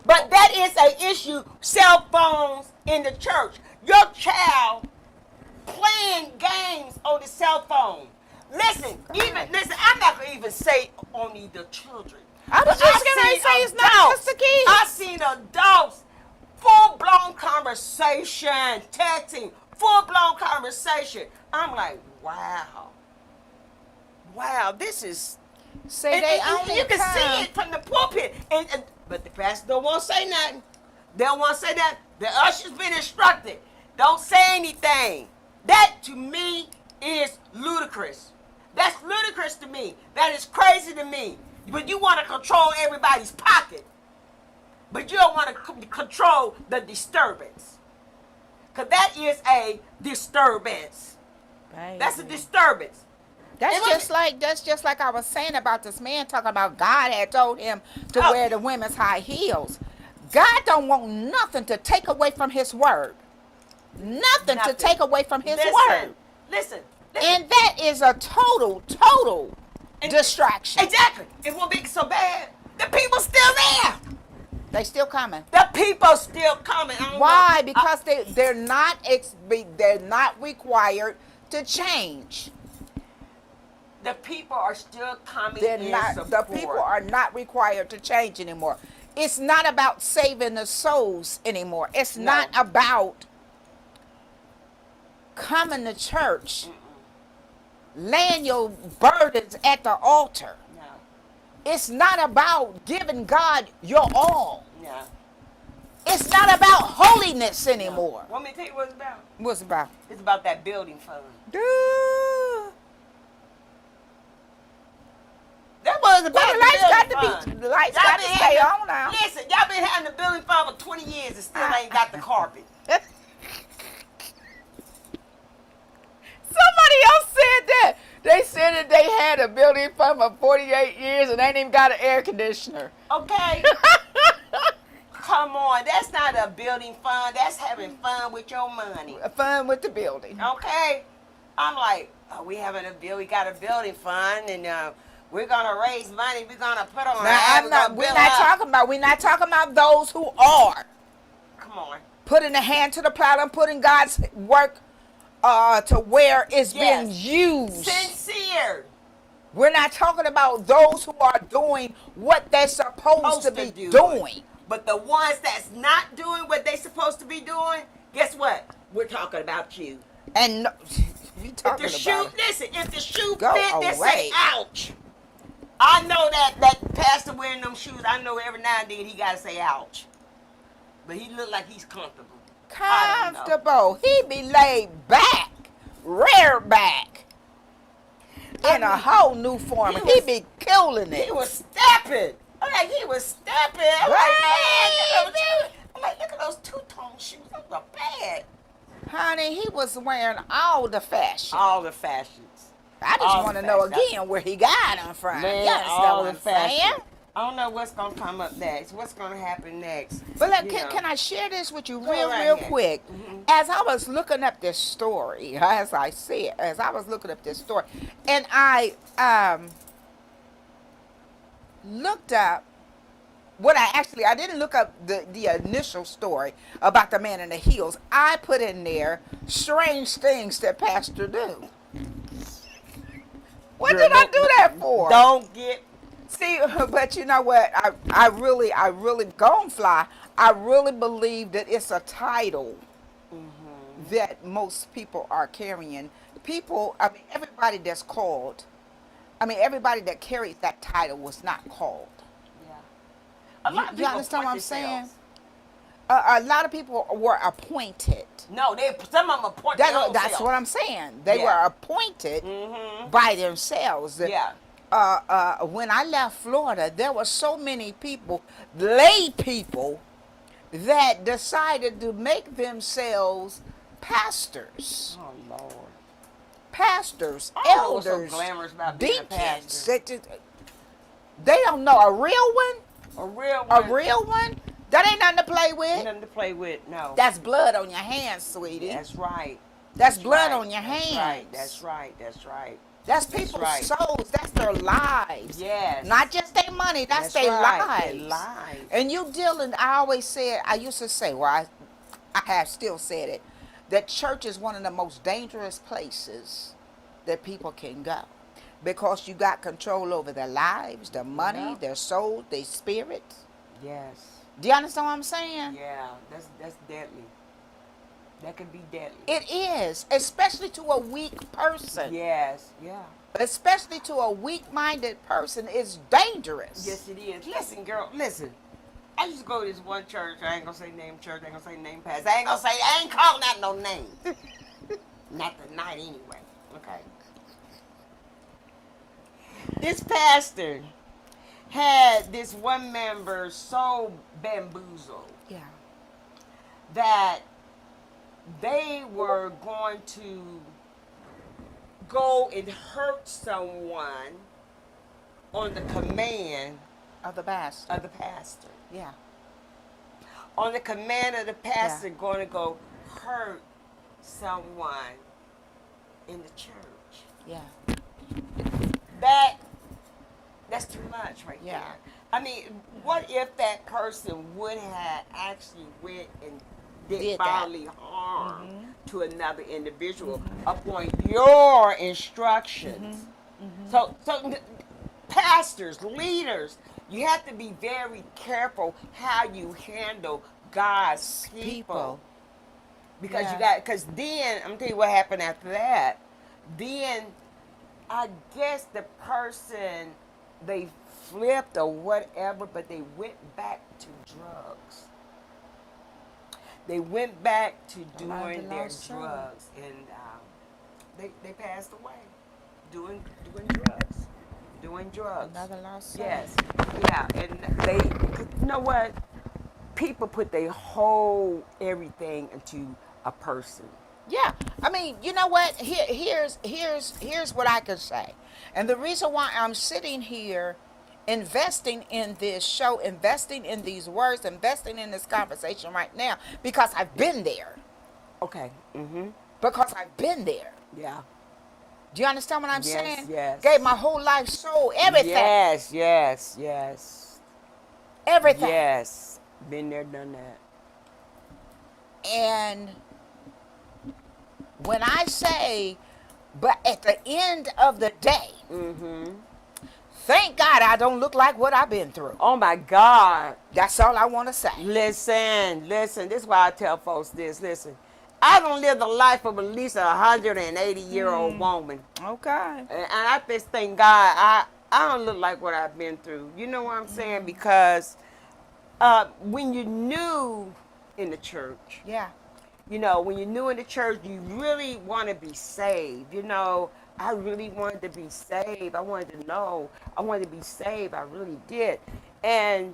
But that is an issue. Cell phones in the church. Your child playing games on the cell phone. Listen. I'm not gonna even say only the children. I was But just I've gonna seen say it's not adults. just the kids. I've seen adults, full-blown conversation, texting, full-blown conversation. I'm like, wow. Wow, this is... Say And they you only can come. see it from the pulpit. But the pastor don't want to say nothing. They don't want to say that. The usher's been instructed. Don't say anything. That, to me, is ludicrous. That's ludicrous to me. That is crazy to me. But you want to control everybody's pocket. But you don't want to control the disturbance. Because that is a disturbance. Baby. That's a disturbance. That's It just like I was saying about this man talking about God had told him to Oh. wear the women's high heels. God don't want nothing to take away from his word. Nothing to take away from his word. Listen. And that is a total distraction. Exactly. It won't be so bad. The people still there. They still coming. The people still coming. I don't Why? know. Because they're not required to change. The people are still coming They're in not. support. The people are not required to change anymore. It's not about saving the souls anymore. It's No. not about coming to church, laying your burdens at the altar. No. It's not about giving God your all. No. It's not about holiness anymore. Want me to tell you what it's about? What's it about? It's about that building fund. Duh. the Where lights got building to fund? be. The lights Y'all got been to stay having- on now. Listen, y'all been having the building fund for 20 years and still ain't got the carpet. Somebody else said that. They said that they had a building fund for 48 years and they ain't even got an air conditioner. Okay? Come on, that's not a building fund. That's having fun with your money. Fun with the building. Okay? I'm like, oh, we got a building fund, and we're gonna raise money. We're gonna put on. Now we're not talking about those who are Come on. putting a hand to the plow and putting God's work to where it's being Yes. used. Sincere. We're not talking about those who are doing what they're supposed to be doing. But the ones that's not doing what they're supposed to be doing, guess what? We're talking about you. And no, you If talking the shoe, about it. listen, if the shoe Go fit, they say away. ouch. I know that pastor wearing them shoes, I know every now and then he gotta say ouch. But he look like he's comfortable. I don't know. Comfortable. He be laid back, rear back, in a whole new form. He be killing it. He was stepping. I'm like, he was stepping. I'm like, look at those two-tone shoes. Those are bad. Honey, he was wearing all the fashion. All the fashions. I all just the want to know fashion. again where he got them from. Man, You understand all what the I'm saying? fashion. I don't know what's gonna come up next. What's gonna happen next? But look, You know. can I share this with you Go real right ahead. quick? Mhm. As I was looking up this story, as I was looking up this story, and I looked up I didn't look up the initial story about the man in the heels. I put in there strange things that pastor do. What Girl, did I don't- do that for? Don't get. See, but you know what? I really gone fly. I really believe that it's a title that most people are carrying. Everybody that's called. Everybody that carries that title was not called. Yeah. A lot of You people understand what I'm appoint saying? themselves. A lot of people were appointed. No, some of them appoint their own That's selves. what I'm saying. They Yeah. were appointed Mhm. by themselves. Yeah. When I left Florida, there were so many people, lay people, that decided to make themselves pastors. Oh Lord. Pastors, I don't know what's so elders, glamorous about being a deacons. pastor. They don't know a real one. A real A one. real one. That ain't nothing to play Ain't with. nothing to play with. No. That's blood on your hands, sweetie. That's right. That's blood right. on your That's hands. Right. That's right. That's right. That's That's people's right. souls. That's their lives. Yes. Not just their money. That's their right. lives. Their lives. And you dealing, I used to say, well, I have still said it, that church is one of the most dangerous places that people can go. Because you got control over their lives, their money, Yeah. their soul, their spirit. Yes. Do you understand what I'm saying? Yeah. That's deadly. That could be deadly. It is, especially to a weak person. Yes. Yeah. Especially to a weak-minded person, it's dangerous. Yes, it is. Listen, girl. Listen. I used to go to this one church. I ain't gonna say name church. I ain't gonna say name pastor. I ain't calling out no name. Not tonight, anyway. Okay. This pastor had this one member so bamboozled Yeah. that they were going to go and hurt someone on the command Of the pastor. of the pastor. Yeah. On the command of the pastor, going to go hurt someone in the church. Yeah. That's too much right Yeah. there. I mean, what if that person would have actually went and did Did that. bodily harm to another individual upon your instructions? So pastors, leaders, you have to be very careful how you handle God's people. Because Yeah. because then, I'm gonna tell you what happened after that. Then, I guess the person, they flipped or whatever, but they went back to drugs. They went back to doing their lost soul. drugs, and they passed away doing drugs. doing drugs. Another lost soul. Yes, yeah, and they, you know what? People put their whole everything into a person. Yeah, I mean, you know what? Here's what I could say, and the reason why I'm sitting here, investing in this show, investing in these words, investing in this conversation right now, because I've been there. Okay. Mm-hmm. Because I've been there. Yeah. Do you understand what I'm Yes, saying? yes. Gave my whole life, soul, everything, Yes, yes, yes. everything, Yes. Been there, done that. and when I say, but at the end of the day, Mm-hmm. thank God I don't look like what I've been through. Oh my God. That's all I want to say. Listen. This is why I tell folks this. Listen. I don't live the life of at least a 180-year-old woman. Okay. And I just thank God I don't look like what I've been through. You know what I'm saying? Because when you're new in the church, Yeah. you know, when you're new in the church, you really want to be saved. You know, I really wanted to be saved. I wanted to know. I wanted to be saved. I really did. And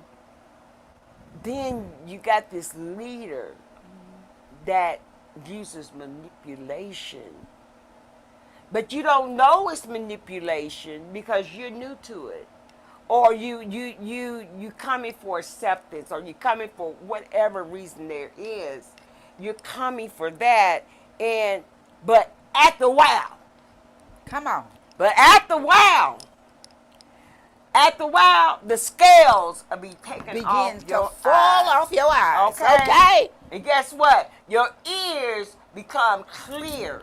then you got this leader that uses manipulation. But you don't know it's manipulation because you're new to it. Or you coming for acceptance, or you coming for whatever reason there is. You're coming for that, but after a while, Come on. the scales will be taken Begins off to your fall eyes. off your eyes. Okay. Okay. And guess what? Your ears become clear,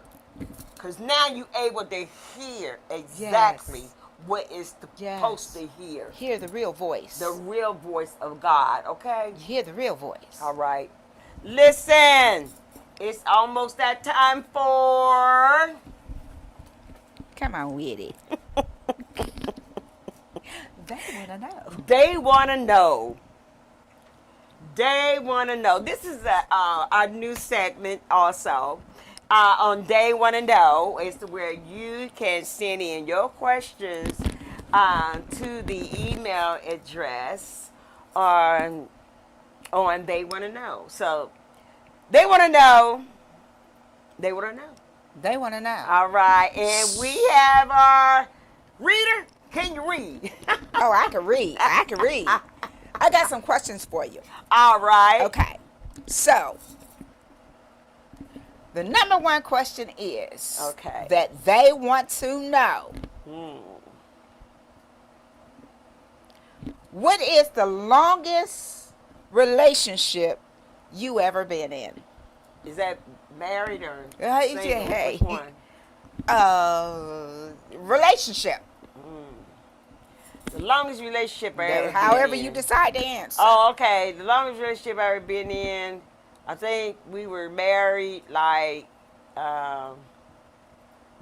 because now you're able to hear exactly what is supposed to hear. Hear the real voice. The real voice of God, okay? Hear the real voice. All right. Listen, it's almost that time for... Come on with it. They want to know. They want to know. They want to know. This is our new segment also. On They Want to Know is where you can send in your questions to the email address on They Want to Know. So, they want to know. They want to know. They want to know. All right. And we have our reader. Can you read? Oh, I can read. I can read. I got some questions for you. All right. Okay. So, the number one question is Okay. that they want to know. What is the longest relationship you ever been in? Is that married or Yeah, single? hey. Which one? Relationship. The longest relationship I ever However been you in. decide to answer. Oh, okay. The longest relationship I ever been in, I think we were married like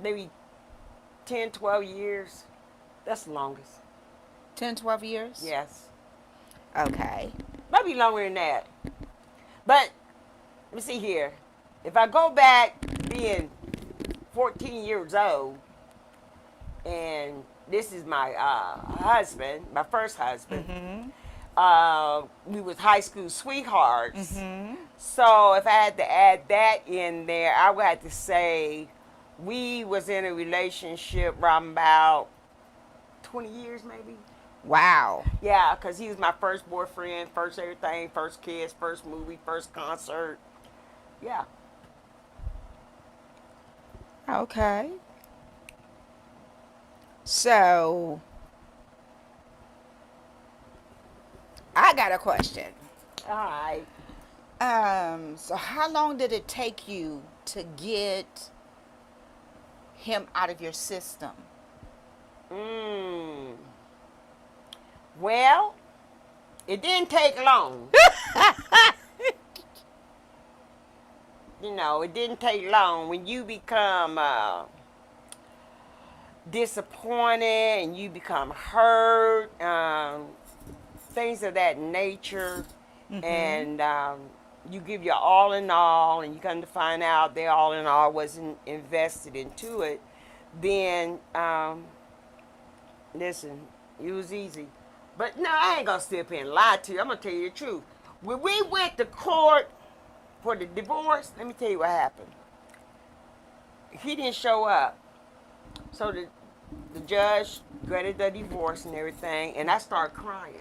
maybe 10, 12 years. That's the longest. 10, 12 years? Yes. Okay. Maybe longer than that. But let me see here. If I go back being 14 years old, and this is my husband, my first husband. We was high school sweethearts. So if I had to add that in there, I would have to say we was in a relationship around about 20 years maybe. Wow. Yeah, because he was my first boyfriend, first everything, first kiss, first movie, first concert. Yeah. Okay. So, I got a question. All right. So how long did it take you to get him out of your system? Well, it didn't take long. You know, it didn't take long. When you become disappointed and you become hurt, things of that nature, and you give your all in all, and you come to find out their all in all wasn't invested into it, then Listen, it was easy. But no, I ain't gonna sit up here and lie to you. I'm gonna tell you the truth. When we went to court for the divorce, let me tell you what happened. He didn't show up. So the judge granted the divorce and everything, and I started crying.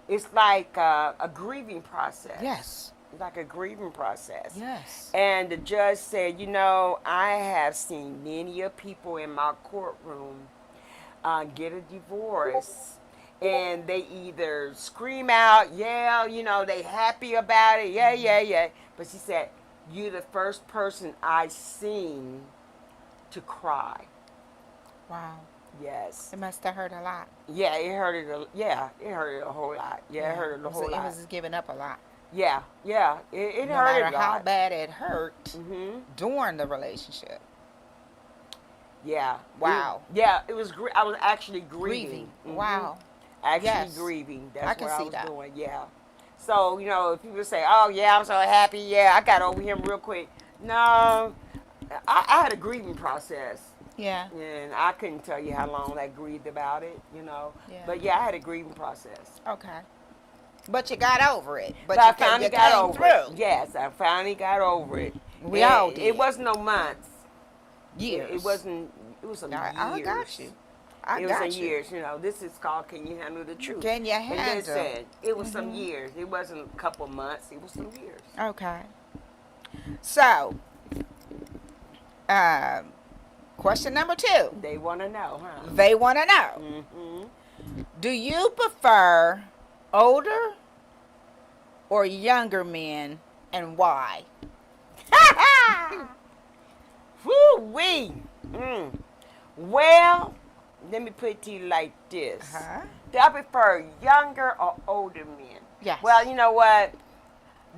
It's like a grieving process. Yes. It's like a grieving process. Yes. And the judge said, you know, I have seen many of people in my courtroom get a divorce, and they either scream out, yell, you know, they happy about it, yeah, yeah, yeah. But she said, you're the first person I seen to cry. Wow. Yes. It must have hurt a lot. Yeah, it hurt it. It hurt it a whole lot. Yeah, it hurt it a whole It lot. was giving up a lot. Yeah, yeah. It No hurt matter a how lot. bad it hurt Mhm. during the relationship. Yeah. Wow. It was. I was actually grieving. Mhm. Wow. Actually Yes. grieving. I That's can what I see was that. doing. Yeah. So you know, if people say, "Oh yeah, I'm so happy," yeah, I got over him real quick. No, I had a grieving process. Yeah. And I couldn't tell you how long I grieved about it, you know. Yeah. But yeah, I had a grieving process. Okay. But you got over it. But So I you finally came got over through. it. Yes, I finally got over it. We And all did. It wasn't no months. Years. It wasn't. It was some years. I got you. I It was got some you. years. You know, this is called "Can You Handle the Truth?" Can you And handle? listen, it was some years. It wasn't a couple months. It was some years. Okay. So, question number 2. They want to know, huh? They want to know. Mm-hmm. Do you prefer older or younger men, and why? Woo-wee. Well, let me put it to you like this. Uh-huh. Do I prefer younger or older men? Yes. Well, you know what?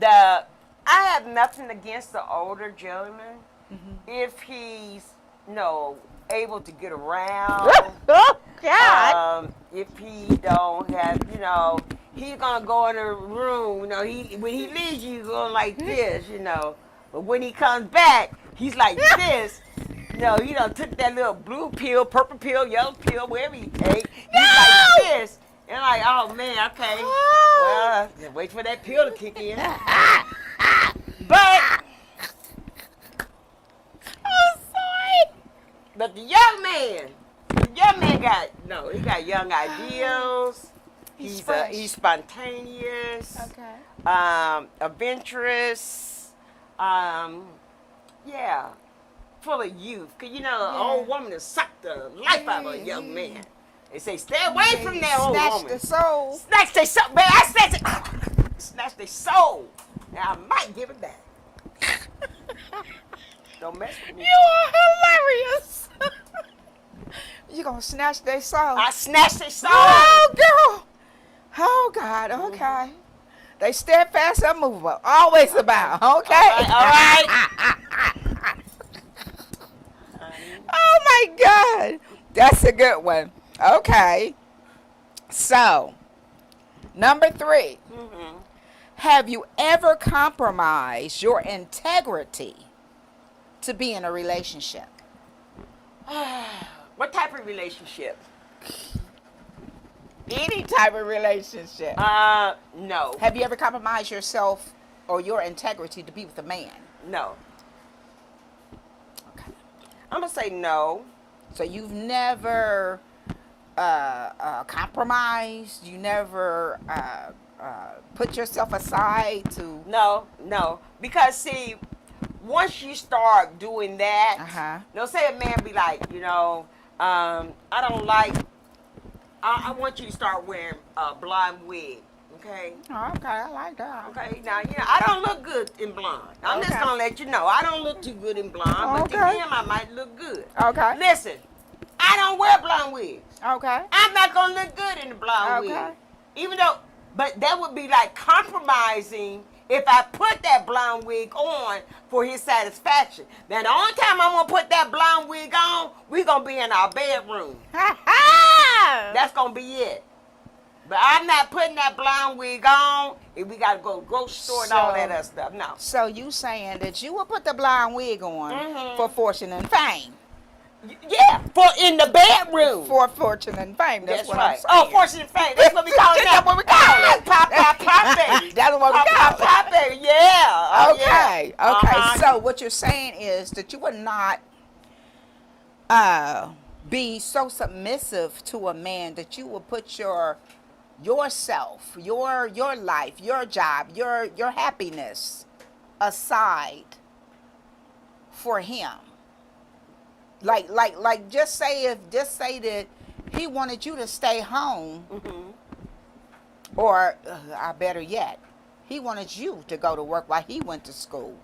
I have nothing against the older gentleman if he's, you know, able to get around. Oh, God. If he don't have, you know, he's gonna go in a room. You know, when he leaves you, he's going like this, you know. But when he comes back, he's like this. You know, he done took that little blue pill, purple pill, yellow pill, wherever he take. He's like this. And I'm like, oh man, okay. Well, just wait for that pill to kick in. But I'm sorry. But the young man he got young ideals. He's He's fresh. he's spontaneous. Okay. Adventurous. Yeah, full of youth. Cause you know, an Yeah. old woman will suck the life out of a young man. They say, stay away from that old Snatch woman. the soul. Snatch their soul, man. I snatch it. Snatch their soul. Now I might give it back. Don't mess with me. You are hilarious. You gonna snatch their soul? I snatched their soul. Oh, girl. Oh, God. Okay. They steadfast, unmovable. Always about. Okay. All right. Oh, my God. That's a good one. Okay. So, number 3. Mm-hmm. Have you ever compromised your integrity to be in a relationship? What type of relationship? Any type of relationship. No. Have you ever compromised yourself or your integrity to be with a man? No. Okay. I'm gonna say no. So you've never compromised? You never put yourself aside to... No. Because see, once you start doing that, Uh-huh. you know, say a man be like, you know, I don't like. I want you to start wearing a blonde wig. Okay. Oh, okay, I like that. Okay. Now, you know, I don't look good in blonde. I'm just Okay. gonna let you know, I don't look too good in blonde, but to Okay. him, I might look good. Okay. Listen, I don't wear blonde wigs. Okay. I'm not gonna look good in the blonde Okay. wig. Even though, but that would be like compromising if I put that blonde wig on for his satisfaction. Now, the only time I'm gonna put that blonde wig on, we gonna be in our bedroom. That's gonna be it. But I'm not putting that blonde wig on if we gotta go grocery store and all So- that other stuff. No. So you saying that you will put the blonde wig on Mhm. for fortune and fame? Yeah, for in the bedroom. For fortune and fame. That's, That's what right. I'm saying. Oh, fortune and fame. That's what we call it now. That's what we call it. Pop, pop, pop, baby. That's what we Pop, call pop, pop, baby. Yeah. Oh, Okay. yeah. Okay. Uh-huh. So what you're saying is that you would not be so submissive to a man that you would put yourself, your life, your job, your happiness aside for him. Like just say that he wanted you to stay home, or better yet, he wanted you to go to work while he went to school,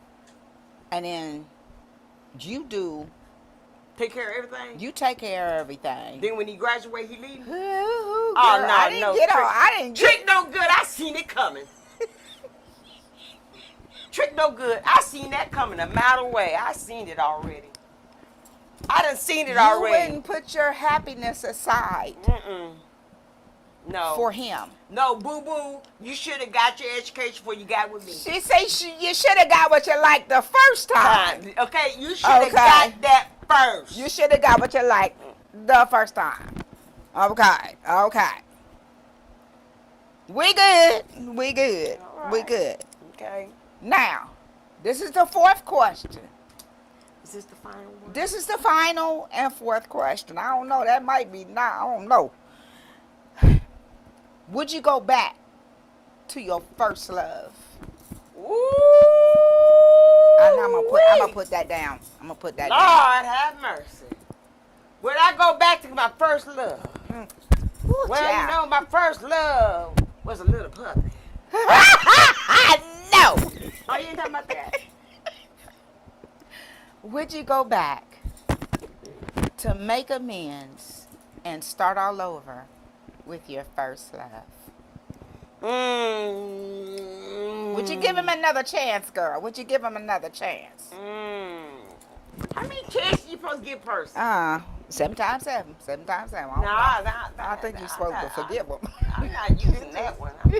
and then Take care of everything. you take care of everything. Then when he graduate, he leave. Ooh, Oh, girl, no, I didn't no, get trick- on. I didn't get. Trick no good. I seen it coming. Trick no good. I seen that coming a mile away. I seen it already. I done seen it You already. wouldn't put your happiness aside No. for him. No, boo boo. You should have got your education before you got with me. She say you should have got what you liked the first time. Okay, you should have Okay. got that first. You should have got what you liked the first time. Okay. We good. We good. All We right. good. Okay. Now, this is the fourth question. Is this the final one? This is the final and fourth question. I don't know. That might be not. I don't know. Would you go back to your first love? Ooh. And I'm gonna put that down. I'm gonna put that down. Lord have mercy. Would I go back to my first love? Ooh, Well, you child. know, my first love was a little puppy. No. Oh, you ain't talking about that? Would you go back to make amends and start all over with your first love? Would you give him another chance, girl? Would you give him another chance? How many chances you supposed to give a person? 7 times 7. 7 times 7. I think you're supposed to forgive him. I'm not using that one. I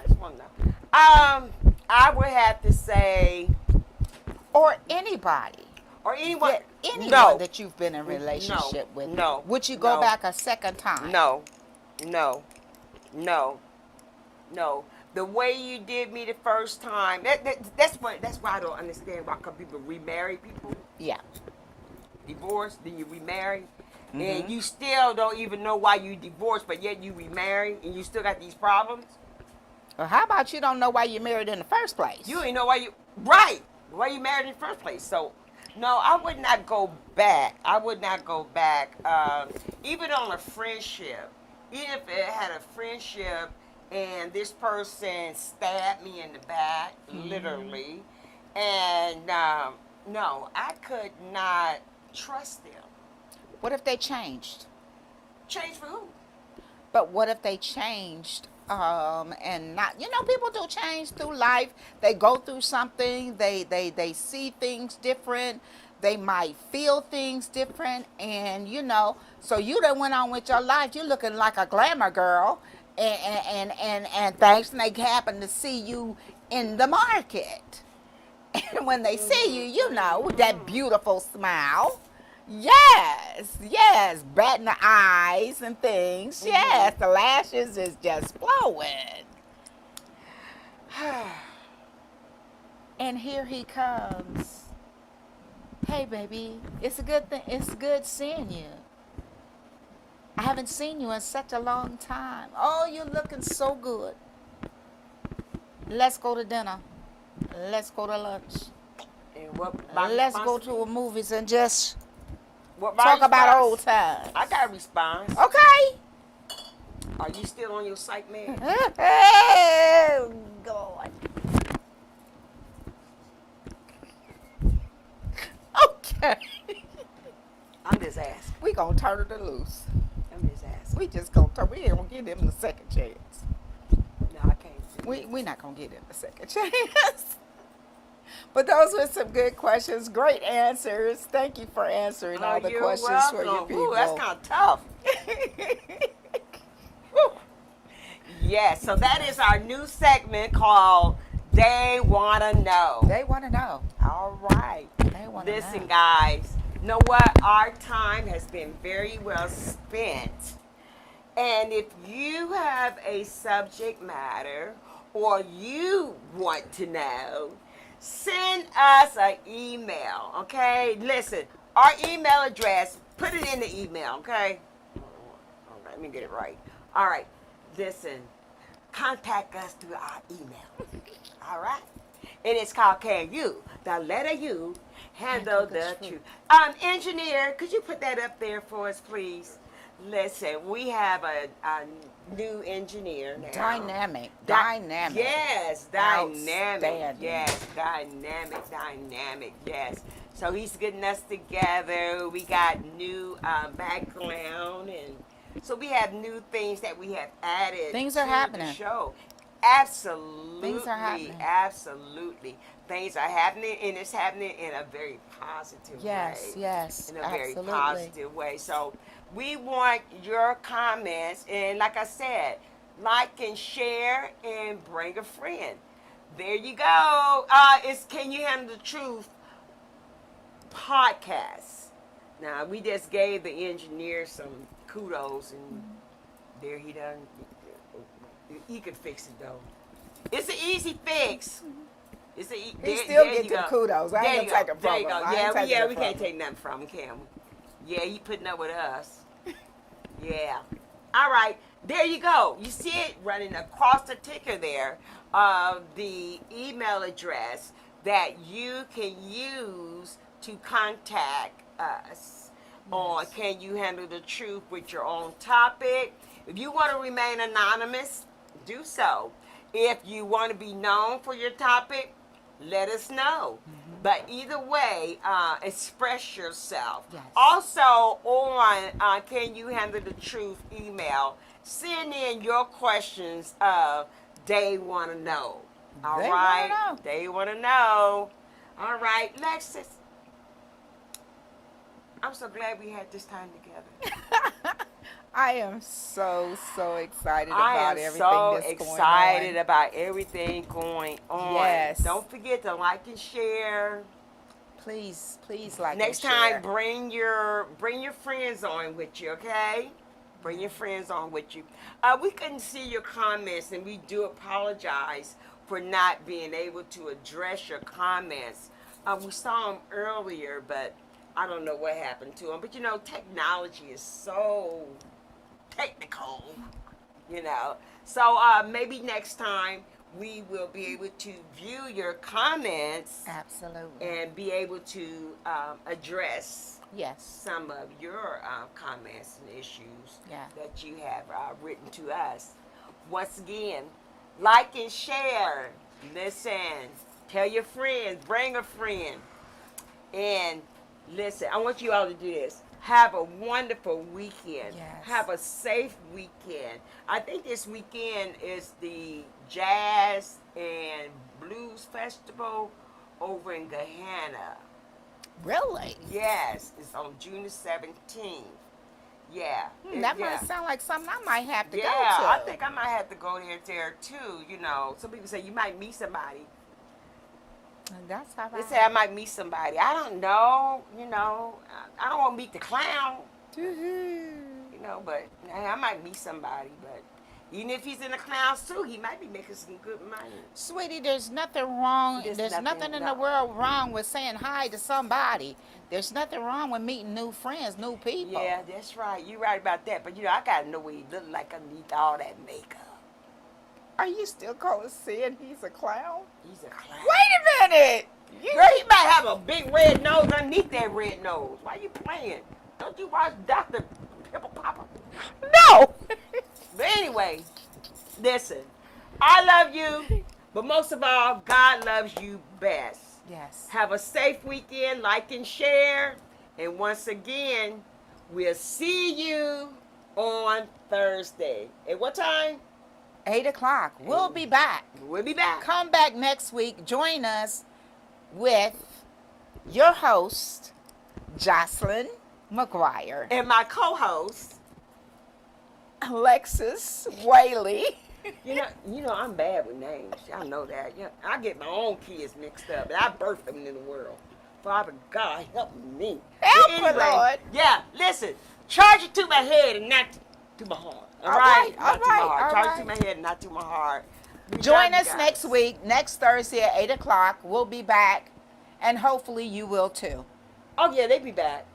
just want to know. I would have to say, Or anybody. or anyone. Anyone No. that you've been in a relationship with. No. Would you go No. back a second time? No. The way you did me the first time. That's why I don't understand why people remarry people. Yeah. Divorce, then you remarry, and you still don't even know why you divorced, but yet you remarry, and you still got these problems. Well, how about you don't know why you married in the first place? You ain't know why you married in the first place. So, no, I would not go back. Even on a friendship, even if it had a friendship, and this person stabbed me in the back, literally, and no, I could not trust them. What if they changed? Change for who? But what if they changed and not, people do change through life. They go through something, they see things different, they might feel things different, and so you done went on with your life. You're looking like a glamour girl, and things, and they happen to see you in the market. And when they see you, that beautiful smile. Yes, batting the eyes and things. Yes, the lashes is just flowing. And here he comes. Hey, baby, it's a good thing. It's good seeing you. I haven't seen you in such a long time. Oh, you're looking so good. Let's go to dinner. Let's go to lunch. And what? Let's go to a movies and just what talk about response? old times. I got a response. Okay. Are you still on your psych man? Oh, God. Okay. I'm just asking. We gonna turn it loose. I'm just asking. We just gonna turn. We ain't gonna give them the second chance. No, I can't. We not gonna give them the second chance. But those were some good questions. Great answers. Thank you for answering all the you're questions for your welcome. people. Ooh, that's kind of tough. Woo. Yeah, so that is our new segment called They Wanna Know. They want to know. All right. They want to know. Listen, guys, Know what? Our time has been very well spent. And if you have a subject matter or you want to know, send us an email, okay? Listen, our email address, put it in the email, okay? All right, let me get it right. All right, listen, contact us through our email, all right? And it's called Can You, the letter U, handle the truth. Engineer, could you put that up there for us, please? Listen, we have a new engineer now. Dynamic. Yes, dynamic. Outstanding. Yes, dynamic. Yes. So he's getting us together. We got new background, and so we have new things that we have added. Things are to happening. The show. Absolutely. Things are happening. Absolutely. Things are happening, and it's happening in a very positive way. Yes, In a absolutely. very positive way. So we want your comments, and like I said, like and share and bring a friend. There you go. It's Can You Handle the Truth podcast. Now we just gave the engineer some kudos, and there he done. He could fix it though. It's an easy fix. It's a. He still get the kudos. I There ain't you gonna go. take it There from you him. go. I ain't taking Yeah, it we from can't him. take nothing from him, can we? Yeah, he putting up with us. All right. There you go. You see it running across the ticker there of the email address that you can use to contact us on Can You Handle the Truth with your own topic. If you want to remain anonymous, do so. If you want to be known for your topic, let us know. But either way, express yourself. Yes. Also on Can You Handle the Truth email, send in your questions of they want to know. All They right? wanna know. They want to know. All right, Lexus. I'm so glad we had this time together. I am so excited I about am everything so that's excited going on. about everything going on. Yes. Don't forget to like and share. Please like Next and time, share. bring your friends on with you, okay? Bring your friends on with you. We couldn't see your comments, and we do apologize for not being able to address your comments. We saw them earlier, but I don't know what happened to them. But you know, technology is so technical, you know. So maybe next time we will be able to view your comments Absolutely. and be able to address Yes. some of your comments and issues Yeah. that you have written to us. Once again, like and share. Listen, tell your friends, bring a friend. And listen, I want you all to do this. Have a wonderful weekend. Yes. Have a safe weekend. I think this weekend is the Jazz and Blues Festival over in Gahanna. Really? Yes, it's on June the 17th. Yeah. That yeah. might sound like something I might have to Yeah, go to. I think I might have to go there too. You know, some people say you might meet somebody. That's how They say I might meet somebody. I don't know. You know, I don't want to meet the clown. You know, but I might meet somebody. But even if he's in a clown suit, he might be making some good money. Sweetie, there's nothing wrong. There's There's nothing nothing in wrong. the world wrong with saying hi to somebody. There's nothing wrong with meeting new friends, new people. Yeah, that's right. You're right about that. But you know, I gotta know what he look like underneath all that makeup. Are you still calling saying he's a clown? He's a clown. Wait a minute. Girl, he might have a big red nose underneath that red nose. Why you playing? Don't you watch Dr. Pimple Popper? No. But anyway, listen. I love you, but most of all, God loves you best. Yes. Have a safe weekend, like and share. And once again, we'll see you on Thursday. At what time? 8 o'clock. We'll be back. We'll be back. Come back next week. Join us with your host, Jocelyn McGuire, And my co-host, Alexis Whaley. you know, I'm bad with names. Y'all know that. Yeah, I get my own kids mixed up, and I birthed them into the world. Father God, help me. Help But me, Lord. Yeah, listen. Charge it to my head and not to my heart. All All right? right, all Not to my right, heart. all Charge it right. to my head and not to my heart. We love Join you us guys. next week, next Thursday at 8 o'clock. We'll be back, and hopefully you will too. Oh, yeah, they be back.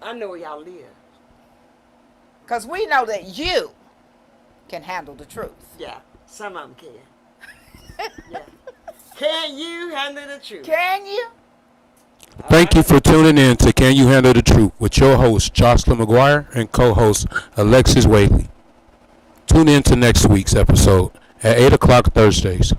I know where y'all live. Because we know that you can handle the truth. Yeah, some of them can. Yeah. Can you handle the truth? Can you? Thank you for tuning in to Can You Handle the Truth with your host, Jocelyn McGuire, and co-host, Alexis Whaley. Tune in to next week's episode at 8 o'clock Thursdays.